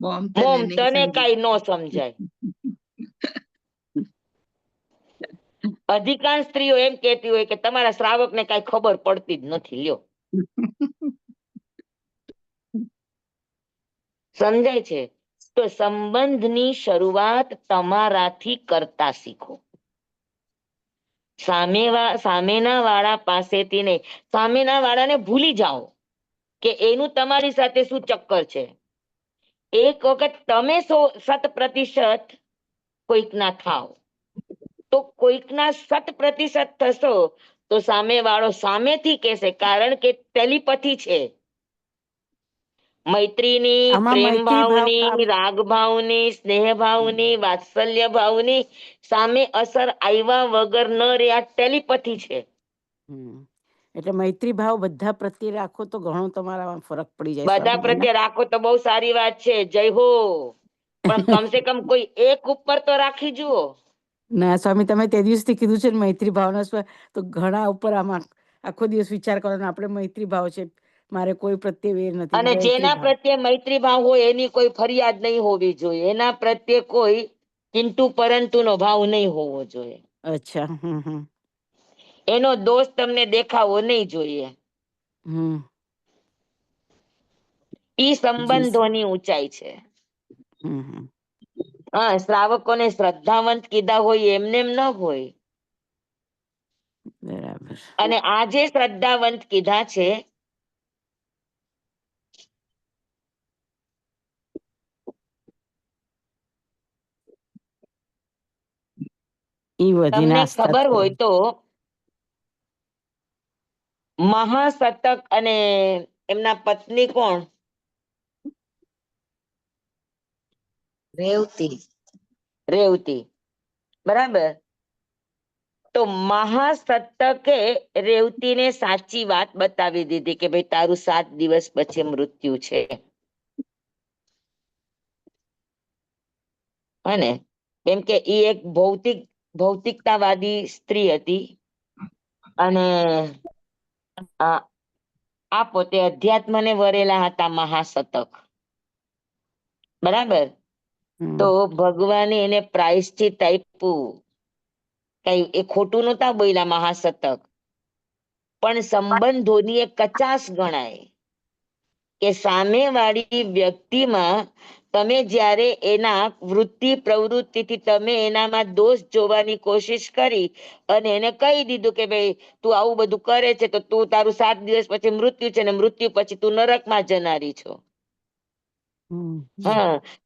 મોમ મોમ નહીં તને સમજાય. કઈ ન સમજાય. અધિકાંશ સ્ત્રીઓ એમ કહેતી હોય કે તમારા શ્રાવકને કઈ ખબર પડતી જ નથી. લ્યો, સમજાય છે? તો સંબંધની શરૂઆત તમારાથી કરતા શીખો. સામેના વાળા પાસેથી નહીં, સામેના વાળાને ભૂલી જાઓ કે એનું તમારી સાથે શું ચક્કર છે. એક વખત તમે 100% કોઈકના થાવ, તો કોઈકના 100% થશો તો સામે વાળો સામેથી કહેશે, કારણ કે ટેલિપથી છે. મૈત્રીની, આમાં પ્રેમ મૈત્રી ભાવ ભાવની, રાગ ભાવની, સ્નેહ ભાવની, વાત્સલ્ય ભાવની સામે અસર આવ્યા વગર ન રે, આ ટેલિપથી છે. એટલે મૈત્રી ભાવ બધા પ્રત્યે રાખો તો ઘણો તમારામાં ફરક પડી જાય. બધા પ્રત્યે રાખો તો બહુ સારી વાત છે, જય હો, પણ કમસે કમ કોઈ એક ઉપર તો રાખી જુઓ. ના સ્વામી, તમે તે દિવસથી કીધું છે ને મૈત્રી ભાવના, તો ઘણા ઉપર આમાં આખો દિવસ વિચાર કરવાનો, આપણે મૈત્રી ભાવ છે, મારે કોઈ પ્રત્યે એ નથી. અને જેના પ્રત્યે મૈત્રી ભાવ હોય એની કોઈ ફરિયાદ નહીં હોવી જોઈએ, એના પ્રત્યે કોઈ કિંતુ પરંતુ નો ભાવ નહીં હોવો જોઈએ. અચ્છા. એનો દોષ તમને દેખાવો નહીં જોઈએ. ઈ સંબંધોની ઊંચાઈ છે. હા, શ્રાવકોને શ્રદ્ધાવંત કીધા હોય એમને એમ ન હોય. બરાબર. અને આ જે શ્રદ્ધાવંત કીધા છે, તમને ખબર હોય તો મહાશતક અને એમના પત્ની કોણ? રેવતી. બરાબર. તો મહાશતકે રેવતીને સાચી વાત બતાવી દીધી કે ભાઈ તારું 7 દિવસ પછી મૃત્યુ છે. અને કેમ કે એ એક ભૌતિકતાવાદી સ્ત્રી હતી અને આ પોતે અધ્યાત્મને વરેલા હતા મહાશતક. બરાબર. તો ભગવાને એને પ્રાયશ્ચિત આપ્યું. કઈ એ ખોટું નહોતા બોલ્યા મહાશતક, પણ સંબંધોની એક કચાશ ગણાય કે સામેવાળી વ્યક્તિમાં તમે જ્યારે એના વૃત્તિ પ્રવૃત્તિથી તમે એનામાં દોષ જોવાની કોશિશ કરી અને એને કહી દીધું કે ભાઈ તું આવું બધું કરે છે તો તું તારું 7 દિવસ પછી મૃત્યુ છે ને મૃત્યુ પછી તું નરકમાં જનારી છો.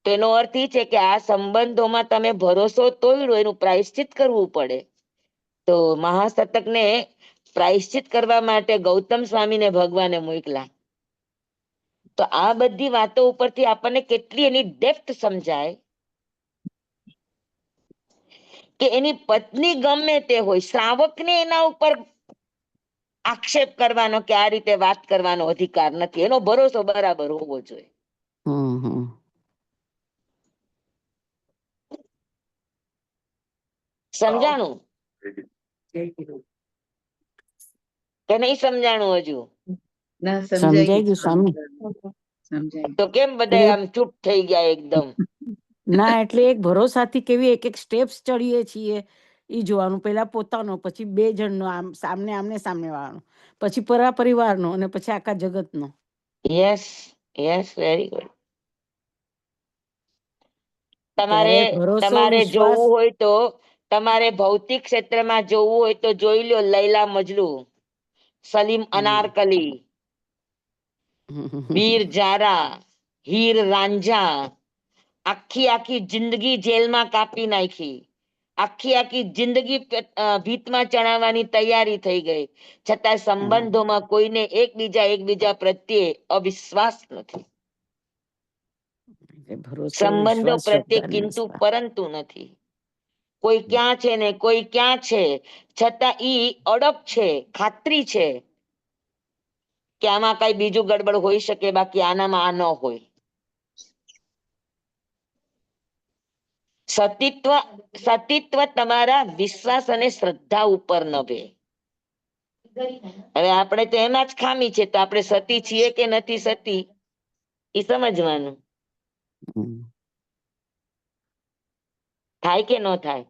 તેનો અર્થ એ છે કે આ સંબંધોમાં તમે ભરોસો તોડ્યો, એનું પ્રાયશ્ચિત કરવું પડે. તો મહાશતકને પ્રાયશ્ચિત કરવા માટે ગૌતમ સ્વામીને ભગવાને મોકલા. તો આ બધી વાતો ઉપરથી આપણને કેટલી એની ડેપ્થ સમજાય કે એની પત્ની ગમે તે હોય, શ્રાવકને એના ઉપર આક્ષેપ કરવાનો કે આ રીતે વાત કરવાનો અધિકાર નથી. એનો ભરોસો બરાબર હોવો જોઈએ. સમજાણું કે નહીં સમજાણું? હજુ સમજાઈ ગયું સ્વામી. તો કેમ બધા આમ ચૂપ થઈ ગયા એકદમ? ના, એટલે એક ભરોસાથી કેવી એક સ્ટેપ્સ ચડીએ છીએ ઈ જોવાનું, પહેલા પોતાનો, પછી 2 જણનો, આમ આમને સામને વાળાનો, પછી પરિવારનો અને પછી આખા જગતનો. Yes yes, very good. ત્યારે તમારે ભરોસો, તમારે વિશ્વાસ જોવું હોય તો, તમારે ભૌતિક ક્ષેત્રમાં જોવું હોય તો જોઈ લ્યો લૈલા મજનુ, સલીમ અનારકલી, વીર જારા, હીર રાંઝા, આખી જિંદગી જેલમાં કાપી નાખી, આખી જિંદગી ભીતમાં ચણાવવાની તૈયારી થઈ ગઈ, છતાં સંબંધોમાં કોઈને એકબીજા પ્રત્યે અવિશ્વાસ નથી, એટલે ભરોસો, સંબંધો વિશ્વાસ, પ્રત્યે શ્રદ્ધા અને કિંતુ આસ્થા. પરંતુ નથી. કોઈ ક્યાં છે ને કોઈ ક્યાં છે, છતાં ઈ અડગ છે, ખાતરી છે કે આમાં કઈ બીજું ગડબડ હોઈ શકે, બાકી આનામાં આ ન હોય. સતીત્વ તમારા વિશ્વાસ અને શ્રદ્ધા ઉપર નભે. હવે આપણે તો એમાં જ ખામી છે, તો આપણે સતી છીએ કે નથી સતી એ સમજવાનું. હમ. થાય કે ન થાય?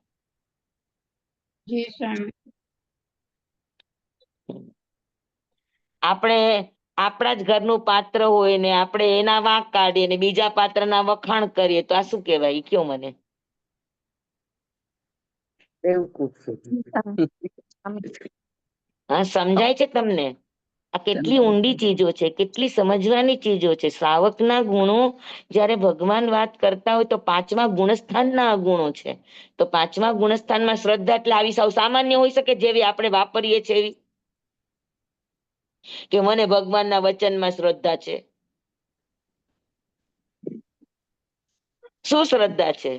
જી સ્વામી. આપણે આપણા જ ઘરનું પાત્ર હોય ને આપણે એના વાંક કાઢીએ ને બીજા પાત્રના વખાણ કરીએ તો આ શું કહેવાય? કયો મને. હા, સમજાય છે તમને? આ કેટલી ઊંડી ચીજો છે, કેટલી સમજવાની ચીજો છે. શ્રાવકના ગુણો જ્યારે ભગવાન વાત કરતા હોય તો 5મા ગુણસ્થાનના ગુણો છે. તો 5મા ગુણસ્થાનમાં શ્રદ્ધા એટલે આવી સાવ સામાન્ય હોઈ શકે, જેવી આપણે વાપરીએ છીએ એવી, કે મને ભગવાનના વચનમાં શ્રદ્ધા છે. શું શ્રદ્ધા છે?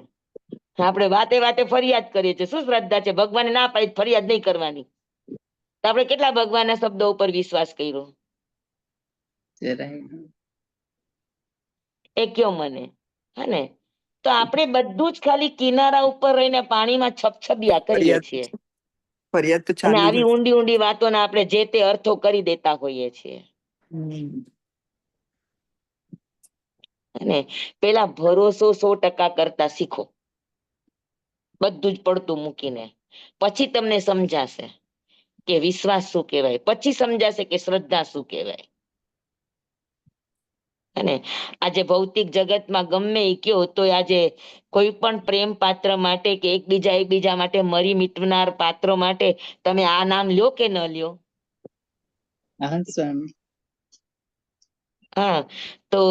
આપણે વાતે વાતે ફરિયાદ કરીએ છીએ. શું શ્રદ્ધા છે? ભગવાને ના પાડી ફરિયાદ નહીં કરવાની. તો આપણે કેટલા ભગવાનના શબ્દો ઉપર વિશ્વાસ કર્યો? એ કયો મને. હે ને? તો આપણે બધું જ ખાલી કિનારા ઉપર રહીને પાણીમાં છબછબિયા કરીએ છીએ, ફરિયાદ તો અને ચાલુ જ આવી ઊંડી ઊંડી વાતોના આપણે જે તે અર્થો કરી દેતા હોઈએ છીએ. અને પેલા ભરોસો 100% કરતા શીખો, બધું જ પડતું મૂકીને. પછી તમને સમજાશે કે વિશ્વાસ શું કહેવાય, પછી સમજાશે કે શ્રદ્ધા શું કહેવાય. અને આજે ભૌતિક જગતમાં ગમે એ કયો તો આજે કોઈ પણ પ્રેમ પાત્ર માટે કે એકબીજા માટે મરી મિટનાર પાત્રો માટે તમે આ નામ લ્યો કે ન લ્યો? હા, તો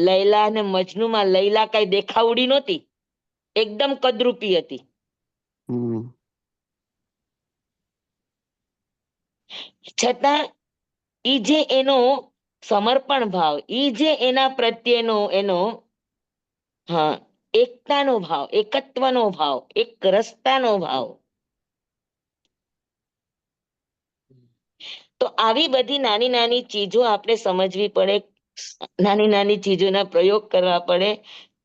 લૈલા અને મજનુમાં લૈલા કઈ દેખાવડી નહોતી, એકદમ કદરૂપી હતી. છતાં ઈ જે એનો સમર્પણ ભાવ, ઈ જે એના પ્રત્યેનો એનો હા એકતાનો ભાવ, એકત્વનો ભાવ, એક રસતાનો ભાવ, તો આવી બધી નાની નાની ચીજો આપણે સમજવી પડે, નાની નાની ચીજોના પ્રયોગ કરવા પડે,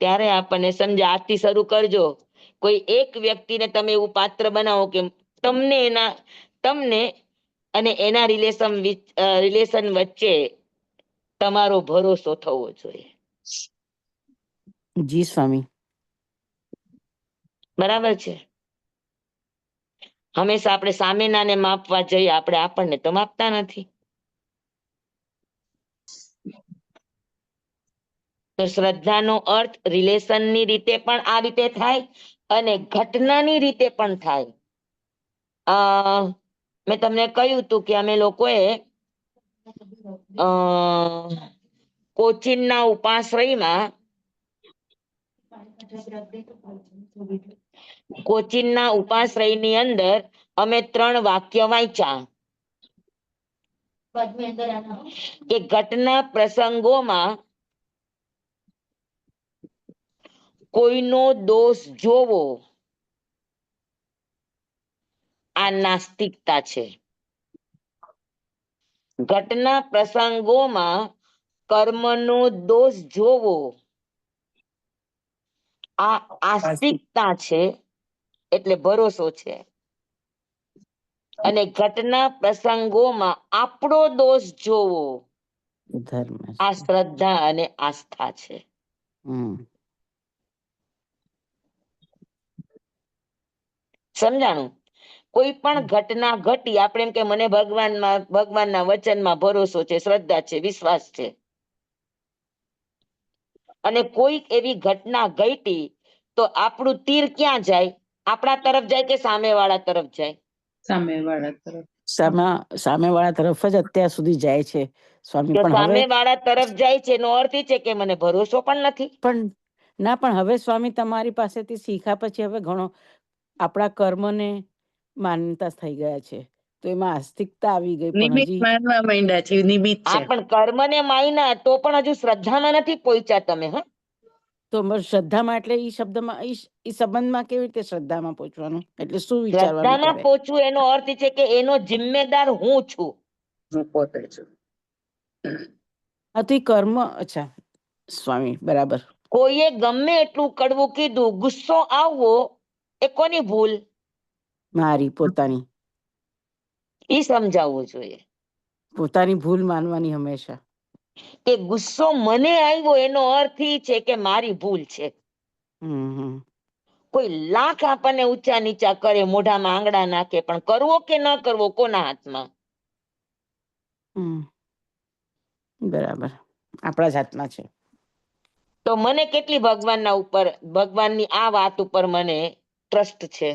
ત્યારે આપણને સમજે. આજથી શરૂ કરજો. કોઈ એક વ્યક્તિને તમે એવું પાત્ર બનાવો કે તમને અને એના રિલેશન વચ્ચે તમારો ભરોસો થવો જોઈએ. જી સ્વામી. બરાબર છે? હંમેશા આપણે સામેનાને માપવા જઈએ, આપણે આપણને તો માપતા નથી. તો શ્રદ્ધાનો અર્થ રિલેશનની રીતે પણ આ રીતે થાય અને ઘટનાની રીતે પણ થાય. મેં તમને કહ્યું હતું કે અમે લોકોએ કોચીનના ઉપાશ્રયની અંદર અમે 3 વાક્ય વાંચ્યા કે ઘટના પ્રસંગોમાં કોઈનો દોષ જોવો આ નાસ્તિકતા છે. ઘટના પ્રસંગોમાં કર્મનો દોષ જોવો આ આસ્તિકતા છે, એટલે ભરોસો છે. અને ઘટના પ્રસંગોમાં આપણો દોષ જોવો ધર્મ આ છે. શ્રદ્ધા અને આસ્થા છે. સમજાણું? કોઈ પણ ઘટના ઘટી, આપણે એમ કે મને ભગવાનના વચનમાં ભરોસો છે, શ્રદ્ધા છે, વિશ્વાસ છે, અને કોઈક એવી ઘટના ઘટી તો આપણું તીર ક્યાં જાય? આપણા તરફ જાય કે સામેવાળા તરફ જાય? સામેવાળા તરફ. સામેવાળા તરફ જ અત્યાર સુધી જાય છે સ્વામી. તો પણ હવે સામેવાળા તરફ જાય છે એનો અર્થ એ છે કે મને ભરોસો પણ નથી. પણ હવે સ્વામી તમારી પાસેથી શીખ્યા પછી હવે ઘણો આપણા કર્મને માન્યતા થઈ ગયા છે, તો એમાં આસ્તિકતા આવી ગઈ. પણ નિમિત્ત હજી માનવા માંડ્યા છે, નિમિત્ત હા, છે. પણ કર્મને માયના તો પણ હજુ શ્રદ્ધામાં નથી પહોંચ્યા તમે. હા, તો શ્રદ્ધામાં એટલે ઈ શબ્દમાં ઈ સંબંધમાં કેવી રીતે શ્રદ્ધામાં પહોંચવાનું? એટલે શું વિચારવાનું શ્રદ્ધામાં ત્યારે? પહોંચવું એનો અર્થ છે કે એનો જિમ્મેદાર હું છું. હું પોતે છું. હા, તો ઈ કર્મ. અચ્છા સ્વામી, બરાબર. કોઈએ ગમે એટલું કડવું કીધું, ગુસ્સો આવવો એ કોની ભૂલ? મારી પોતાની ઈ સમજાવવું જોઈએ પોતાની ભૂલ માનવાની હંમેશા. કે ગુસ્સો મને આવ્યો એનો અર્થ ઈ છે કે મારી ભૂલ છે. હમ. કોઈ લાખ આપણને ઊંચા નીચા કરે, મોઢામાં આંગળા નાખે, પણ કરવો કે ન કરવો કોના હાથમાં? બરાબર, આપણા જ હાથમાં છે. તો મને કેટલી ભગવાનની આ વાત ઉપર મને ટ્રસ્ટ છે.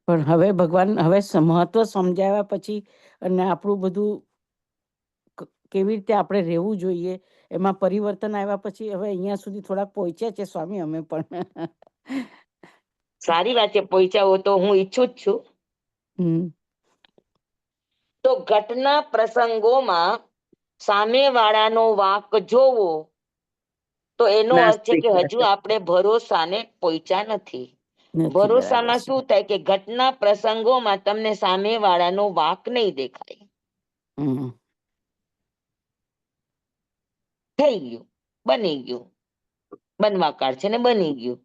પણ હવે ભગવાન મહત્વ સમજાવ્યા પછી અને આપણું બધું કેવી રીતે આપણે રહેવું જોઈએ એમાં પરિવર્તન આવ્યા પછી હવે અહીંયા સુધી થોડાક પહોંચ્યા છે સ્વામી અમે પણ. સારી વાત છે, પહોંચ્યા તો હું ઈચ્છું જ છું. તો ઘટના પ્રસંગોમાં સામેવાળાનો વાંક જોવો તો એનો અર્થ છે નાસ્તિક કે હજુ છે. આપણે ભરોસાને પહોંચ્યા નથી. નથી. બરાબર ભરોસામાં છે. શું થાય કે ઘટના પ્રસંગોમાં તમને સામેવાળાનો વાંક નહીં દેખાય. થઈ ગયું, બની ગયું, બનવા કાળ છે ને બની ગયું.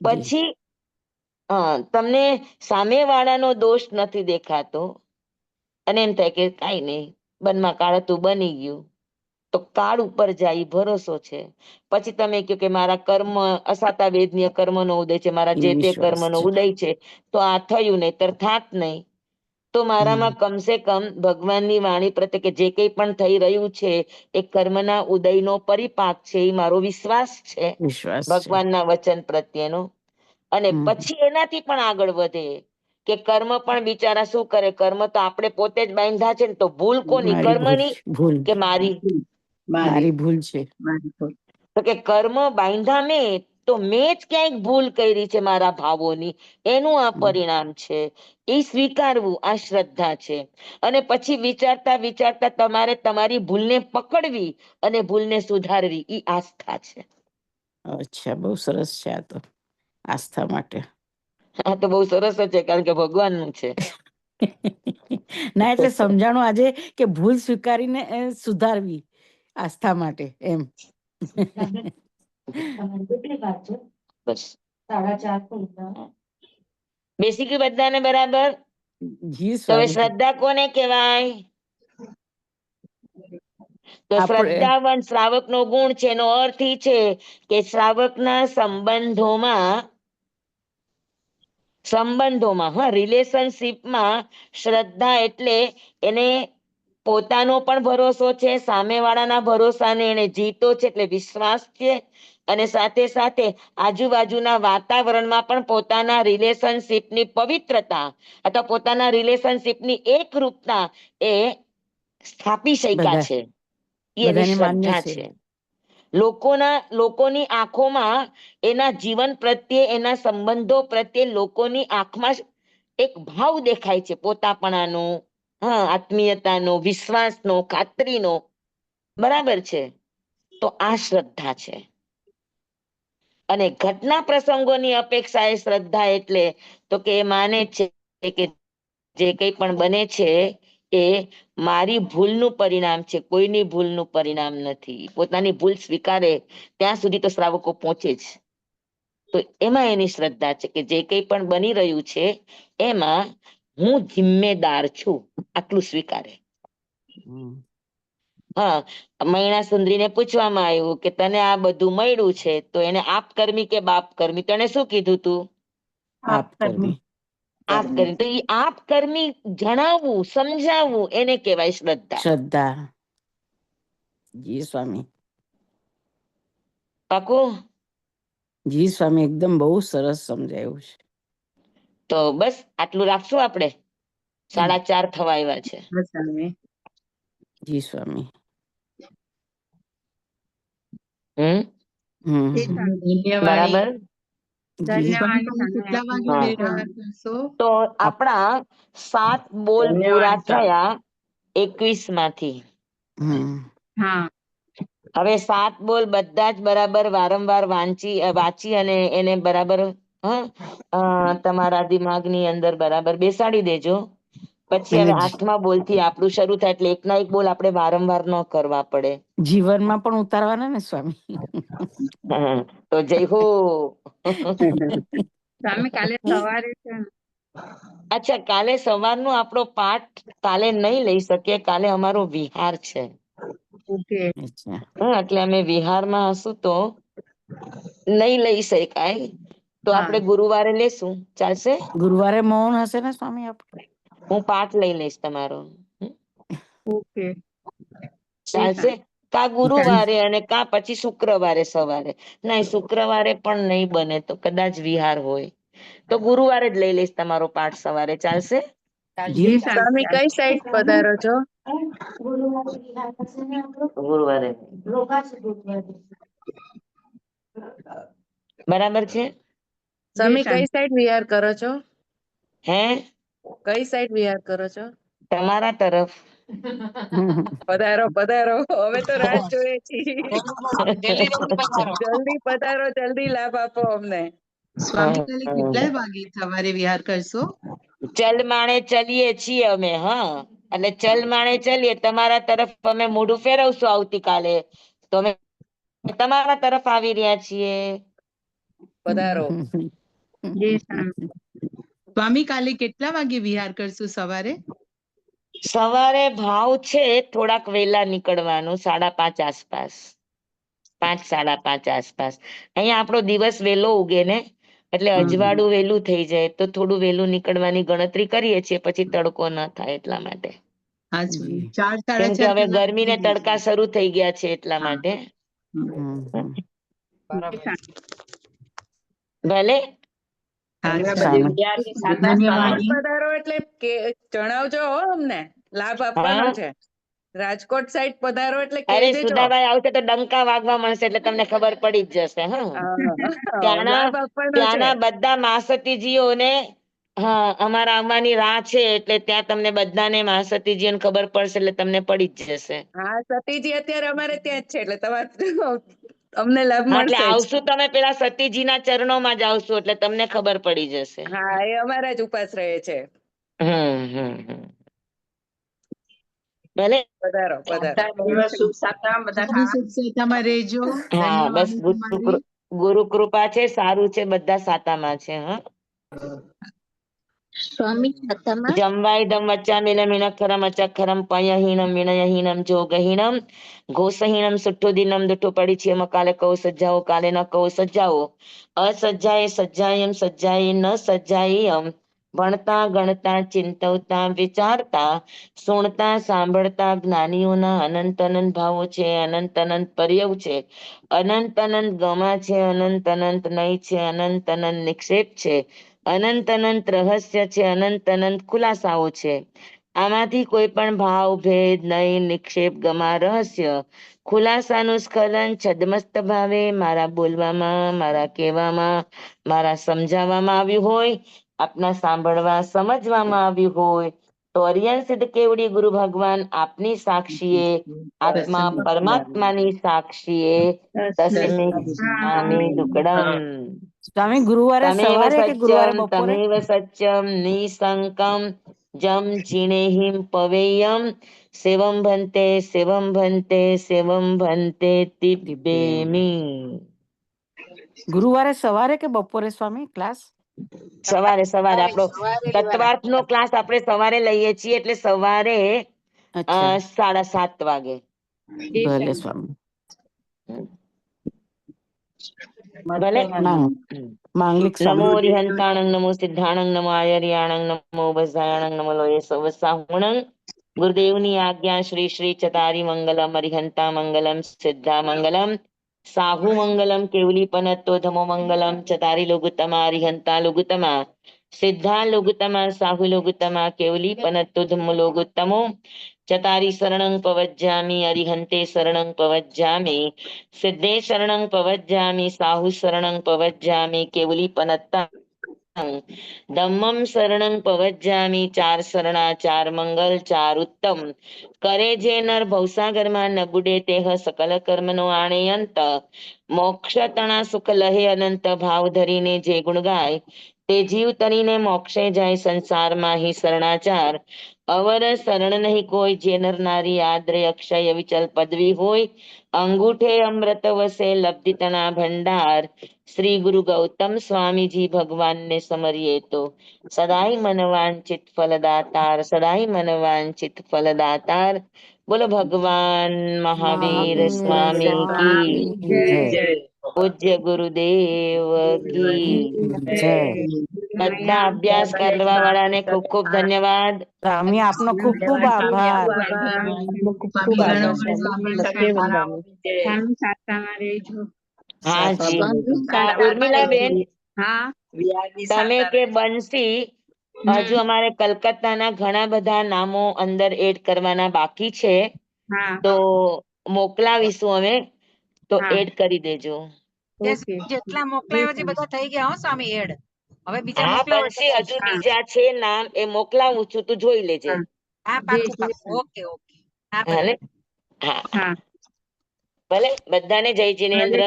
જી. પછી તમને સામેવાળાનો દોષ નથી દેખાતો અને એમ થાય કે કાંઈ નહીં, બનમાં કાળ હતું, બની ગયું. તો કાળ ઉપર જાય ભરોસો છે. પછી તમે કહો કે મારા કર્મ અસાતા વેદનીય કર્મનો ઉદય છે, મારા એ જે તે વિશ્વાસ કર્મનો છે. ઉદય છે, તો આ થયું નહીં તર થાત નહીં. તો મારામાં કમસે કમ ભગવાનની વાણી પ્રત્યે કે જે કંઈ પણ થઈ રહ્યું છે એ કર્મના ઉદયનો પરિપાક છે, એ મારો વિશ્વાસ છે વિશ્વાસ છે. ભગવાનના વચન પ્રત્યેનો. અને પછી એનાથી પણ આગળ વધે કે કર્મ પણ બિચારા શું કરે, કર્મ તો આપણે પોતે જ બાંધ્યા છે ને, તો ભૂલ કોની? મારી ભૂલ કર્મની ભૂલ કે મારી? મારી ભૂલ છે. તો કે કર્મ બાંધ્યા મેં, તો મેં જ ક્યાંક ભૂલ કરી છે મારા ભાવોની, એનું આ પરિણામ છે. એ સ્વીકારવું આ શ્રદ્ધા છે. અને પછી વિચારતા વિચારતા તમારે તમારી ભૂલને પકડવી અને ભૂલને સુધારવી, એ આસ્થા છે. અચ્છા, બહુ સરસ છે આ તો, આસ્થા માટે. આ તો બહુ સરસ જ છે, કારણ કે ભગવાનનું છે. ના, એટલે સમજાણું આજે કે ભૂલ સ્વીકારીને સુધારવી આસ્થા માટે એમ. બસ 4:30 બેસી ગયું બધાને બરાબર? જી તો હવે સ્વામી. શ્રદ્ધા કોને કહેવાય? તો આપણે શ્રદ્ધાવાન શ્રાવક નો ગુણ છે. એનો અર્થ એ છે કે શ્રાવકના સંબંધોમાં રિલેશનશીપમાં શ્રદ્ધા એટલે એને પોતાનો પણ ભરોસો છે, સામેવાળાના ભરોસાને એને જીતો છે એટલે વિશ્વાસ છે. અને સાથે સાથે આજુબાજુના વાતાવરણમાં પણ પોતાના રિલેશનશીપની પવિત્રતા અથવા પોતાના રિલેશનશીપની એકરૂપતા એ સ્થાપી શક્યા છે. એની બધાને માન્ય શ્રદ્ધા છે. લોકોની આંખોમાં, એના જીવન પ્રત્યે, એના સંબંધો પ્રત્યે લોકોની આંખમાં એક ભાવ દેખાય છે, પોતાપણાનો, આત્મીયતાનો, વિશ્વાસનો, ખાતરીનો. બરાબર છે? તો આ શ્રદ્ધા છે. અને ઘટના પ્રસંગોની અપેક્ષા એ શ્રદ્ધા એટલે તો કે એ માને છે કે જે કંઈ પણ બને છે એ મારી ભૂલનું પરિણામ છે, કોઈની ભૂલનું પરિણામ નથી. પોતાની ભૂલ સ્વીકારે ત્યાં સુધી તો શ્રાવકો પહોંચે જ. તો એમાં એની શ્રદ્ધા છે કે જે કંઈ પણ બની રહ્યું છે એમાં હું જિમ્મેદાર છું, આટલું સ્વીકારે. હા, મૈણા સુંદરીને પૂછવામાં આવ્યું કે તને આ બધું મળ્યું છે તો એને આપ કર્મી કે બાપ કર્મી, તને શું કીધું તું? આપ કર્મી. આપ કર્મી. તો એ આપ કર્મી જણાવવું, સમજાવવું એને કહેવાય શ્રદ્ધા. શ્રદ્ધા. જી સ્વામી. પાકું? જી સ્વામી, એકદમ બહુ સરસ સમજાયું છે. તો બસ આટલું રાખશું આપણે. 4:30 થવા આવ્યા છે. બસ સ્વામી. જી સ્વામી. હમ, ધન્યવાણી. બરાબર. જી. સ્વામી, તમે કેટલા વાગે હા. વ્યવહાર કરશો? તો આપણા 7 બોલ પૂરા થયા 21 માંથી. હમ. હા. હવે 7 બોલ બધા જ બરાબર વારંવાર વાંચી અને એને બરાબર તમારા દિમાગની અંદર બરાબર બેસાડી દેજો. પછી અને હવે 8મા બોલ થી આપણું શરૂ થાય એટલે એકના એક બોલ આપણે વારંવાર ન કરવા પડે. જીવનમાં પણ ઉતારવાના ને સ્વામી? તો જય હો. સ્વામી, કાલે સવારે છે ને? અચ્છા, કાલે સવારનો આપણો પાઠ કાલે નહીં લઈ શકીએ. કાલે અમારો વિહાર છે. ઓકે. અચ્છા. એટલે અમે વિહારમાં હશું તો નહીં લઈ શકાય. તો હા. આપણે ગુરુવારે લેશું, ચાલશે? ગુરુવારે મૌન હશે ને સ્વામી? હું પાઠ લઈ લઈશ તમારો. ઓકે. ચાલશે? કા ગુરુવારે અને કા પછી શુક્રવારે સવારે. નહીં, શુક્રવારે પણ નહીં બને તો કદાચ વિહાર હોય તો ગુરુવારે જ લઈ લઈશ તમારો પાઠ સવારે, ચાલશે? જી. સ્વામી કઈ સાઈડ પધારો છો? ગુરુવારે બરાબર છે. સ્વામી કઈ સાઈડ વિહાર કરો છો? હે, કઈ સાઈડ વિહાર કરો છો? તમારા તરફ. પધારો પધારો, અમે તો રાહ જ જોઈએ છીએ. જલ્દી પધારો, જલ્દી લાભ આપો અમને. સ્વામી, કાલે કેટલા વાગે સવારે વિહાર કરશો? ચલ માણે ચલીએ છીએ અમે. હા, એટલે ચલ માણે ચલીએ. તમારા તરફ અમે મોઢું ફેરવશું આવતીકાલે તો અમે તમારા તરફ આવી રહ્યા છીએ. પધારો. સ્વામી, કાલે કેટલા વાગે વિહાર કરશું સવારે? સવારે ભાવ છે થોડાક વહેલા નીકળવાનું, 5:30 આસપાસ. 5, 5:30 આસપાસ. અહીંયા આપણો દિવસ વહેલો ઉગે ને, એટલે અજવાળું વહેલું થઈ જાય તો થોડું વહેલું નીકળવાની ગણતરી કરીએ છીએ, પછી તડકો ન થાય એટલા માટે. હા સ્વામી, 4, કેમ કે 4.5 હવે કલાક ગરમી ને થઈ જાય તડકા શરૂ થઈ ગયા છે એટલા હા. માટે. બરાબર. ભલે. હા, સ્વામી ધન્યવાદ. પધારો એટલે જણાવજો હો અમને, લાભ આપવાનો હા, છે. રાજકોટ સાઈડ પધારો એટલે અરે કહેજો. સુધાભાઈ આવશે તો ડંકા વાગવા મળશે એટલે તમને ખબર પડી જ જશે. લાભ આપવાનો છે. ત્યાંના બધા માસતીજીઓને અમારા આવવાની રાહ છે એટલે ત્યાં તમને બધાને માસતીજીઓને ખબર પડશે એટલે તમને પડી જ જશે. હા, સતીજી અત્યારે અમારે ત્યાં જ છે એટલે તમારે અમને લાભ હા, એટલે મળશે જ. આવશું તમે પેલા સતીજીના ચરણોમાં જ આવશું એટલે તમને ખબર પડી જશે. હા, એ અમારા જ ઉપાસ રહે છે. ભલે. પધારો પધારો. શુભ સાતામાં રહેજો. હા, બસ ધન્યવાદ તમારી. ગુરુ કૃપા છે, સારું છે, બધા સાતામાં છે. હા, જમવાઈદમ વચ્ચામિલમ હિનખરમ અચખરમ પયહીનમ વિનયહીનમ જોગહીનમ ઘોષહીનમ સુઠ્ઠુદિનમ દુઠ્ઠું પરિચયમ કાલે કહો સજ્જાઓ કાલે ન કહો સજ્જાઓ અસજ્જાએ સજ્જાયમ સજ્જાએ ન સજ્જાયમ ભણતા ગણતા ચિંતવતા વિચારતા સુણતા સાંભળતા જ્ઞાનીઓના અનંત અનંત ભાવો છે, અનંત અનંત પર્યવ છે, અનંત અનંત ગમા છે, અનંત અનંત નય છે, અનંત અનંત નિક્ષેપ છે, અનંત અનંત રહસ્ય છે, અનંત અનંત ખુલાસાઓ છે. આમાંથી કોઈ પણ ભાવ ભેદ નય નિક્ષેપ ગમા રહસ્ય ખુલાસાનું સ્ખલન છદ્મસ્ત ભાવે મારા બોલવામાં, મારા કહેવામાં, મારા સમજાવવામાં આવ્યું હોય, આપના સાંભળવા સમજવામાં આવ્યું હોય તો અરિયન સિદ્ધ કેવડી ગુરુ ભગવાન આપની સાક્ષીએ આત્મા પરમાત્માની સાક્ષીએ તસ્મે સ્વામી દુકડમ સ્વામી, ગુરુવારે તમેવ સવારે કે ગુરુવારે સત્યમ બપોરે? તમેવ સત્યમ નિસંકમ જમ જીણેહિમ પવેયમ સેવમ ભંતે સેવમ ભંતે સેવમ ભંતે તિપ્પેમી. ગુરુવારે સવારે કે બપોરે સ્વામી ક્લાસ? સવારે આપણો તત્વાર્થ નો ક્લાસ આપણે સવારે લઈએ છીએ એટલે સવારે અચ્છા. 7:30 વાગે. ભલે સ્વામી. ભલે. માંગલિક નમો સ્વામી. હરિહંતાણંગ નમો સિદ્ધાણંગ નમો આયર્યાણંગ નમો વજ્રાયણંગ નમો લોય સવસાહુણંગ. ગુરુદેવની આજ્ઞા શ્રી શ્રી ચતારી મંગલમ હરિહંતા મંગલમ સિદ્ધા મંગલમ સાહુ મંગલમ કેવલી પનત્તો ધમો મંગલમ ચતારી લોગુતમા હરિહંતા લોગુતમા સિદ્ધા લોગુતમા સાહુ લોગુતમા કેવલી પનત્તો ધમ્મો લોગુત્તમો ચતારી શરણં પવજ્જામિ અરિહંતે શરણં પવજ્જામિ સિદ્ધે શરણં પવજ્જામિ સાહુ શરણં પવજ્જામિ કેવલી પનત્તા ધમ્મમ શરણં પવજ્જામિ ચાર શરણા ચાર મંગલ ચાર ઉત્તમ કરે જે નર ભવસાગરમાં ન બુડે તેહ સકલ કર્મનો આણે અંત મોક્ષ તણા સુખ લહે અનંત ભાવ ધરીને જે ગુણ ગાય તે જીવ તરીને મોક્ષે જાય સંસારમાં હિ શરણાચાર અવર શરણ નહીં કોઈ જે નર નારી આદ્રે અક્ષય વિચલ પદવી હોય અંગૂઠે અમૃત વસે લબ્ધિ તણા ભંડાર શ્રી ગુરુ ગૌતમ સ્વામીજી ભગવાનને સમરીએ તો સદાય મનવાંચિત ફલદાતાર સદાય મનવાંચિત ફલદાતાર બોલો ભગવાન મહાવીર સ્વામી કી જય. પૂજ્ય ગુરુદેવ કી જય. બધા અભ્યાસ કરવા વાળાને ખૂબ ખૂબ ધન્યવાદ. સ્વામી આપનો ખૂબ ખૂબ આભાર. ખૂબ આભાર સ્વામી સ્વામી સાતામાં રહેજો. હા જી. સ્વામી ઉર્મિલાબેન, હા તમે કે બંસી હજુ અમારે કલકત્તાના ઘણા બધા નામો અંદર એડ કરવાના બાકી છે હા તો મોકલાવીશું અમે તો હા. એડ કરી દેજો. ઓકે. જેટલા મોકલાયા છે બધા થઈ ગયા હો સ્વામી એડ. હવે બીજા હા મોકલાવો બંસી હજુ હા. બીજા છે નામ એ મોકલાવું છું તું જોઈ લેજે. હા. હા પાકું પાકું. Okay okay. હા હા ભલે. ને? હા હા ભલે બધાને જય જીનેન્દ્ર.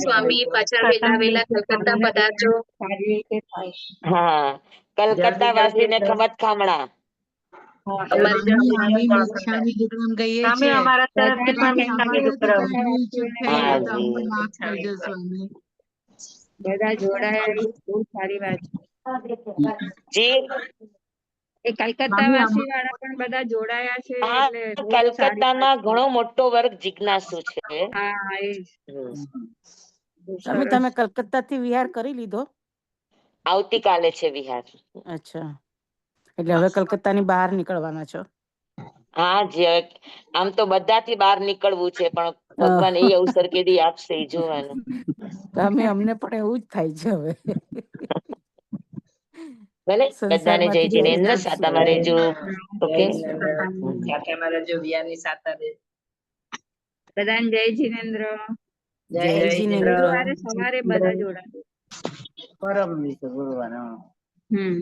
સ્વામી પાછા વેલા કલકત્તા પધારજો. સારી રીતે થાય. હા કલકત્તા વાસીને ખમત ખામણા. અમે મિચ્છામી દુક્કડમ કહીએ સ્વામી છીએ. અમારા તરફથી પણ અમારે તો મિચ્છામી કંઈ ચૂક થઈ હા હોય તો જી. અમને માફ કરજો સ્વામી. બધા જોડાયા એ બહુ સારી વાત છે. જી એ કલકત્તા વાસી વાળા પણ બધા જોડાયા છે હા એટલે બહુ જ સારી વાત કલકત્તામાં છે. ઘણો મોટો વર્ગ જિજ્ઞાસુ છે. હા એ જ. હમ. બહુ સ્વામી સરસ. તમે કલકત્તા થી વિહાર કરી લીધો? આવતીકાલે છે વિહાર. અચ્છા, એટલે હવે કલકત્તાની બહાર નીકળવાના છો? હા જી હવે આમ તો બધાથી બહાર નીકળવું છે પણ ભગવાન એ અવસર કેદી આપશે એ જોવાનું. સ્વામી અમને પણ એવું જ થાય છે હવે. ભલે બધાને જય સંસારમાંથી નીકળી જીનેન્દ્ર. જવું છે. સાતામાં રહેજો. ઓકે. બધાને જય જીનેન્દ્ર. જય જીનેન્દ્ર. ગુરુવારે સવારે બધા જોડાજો. પરમ દિવસે ગુરુવાર. હમ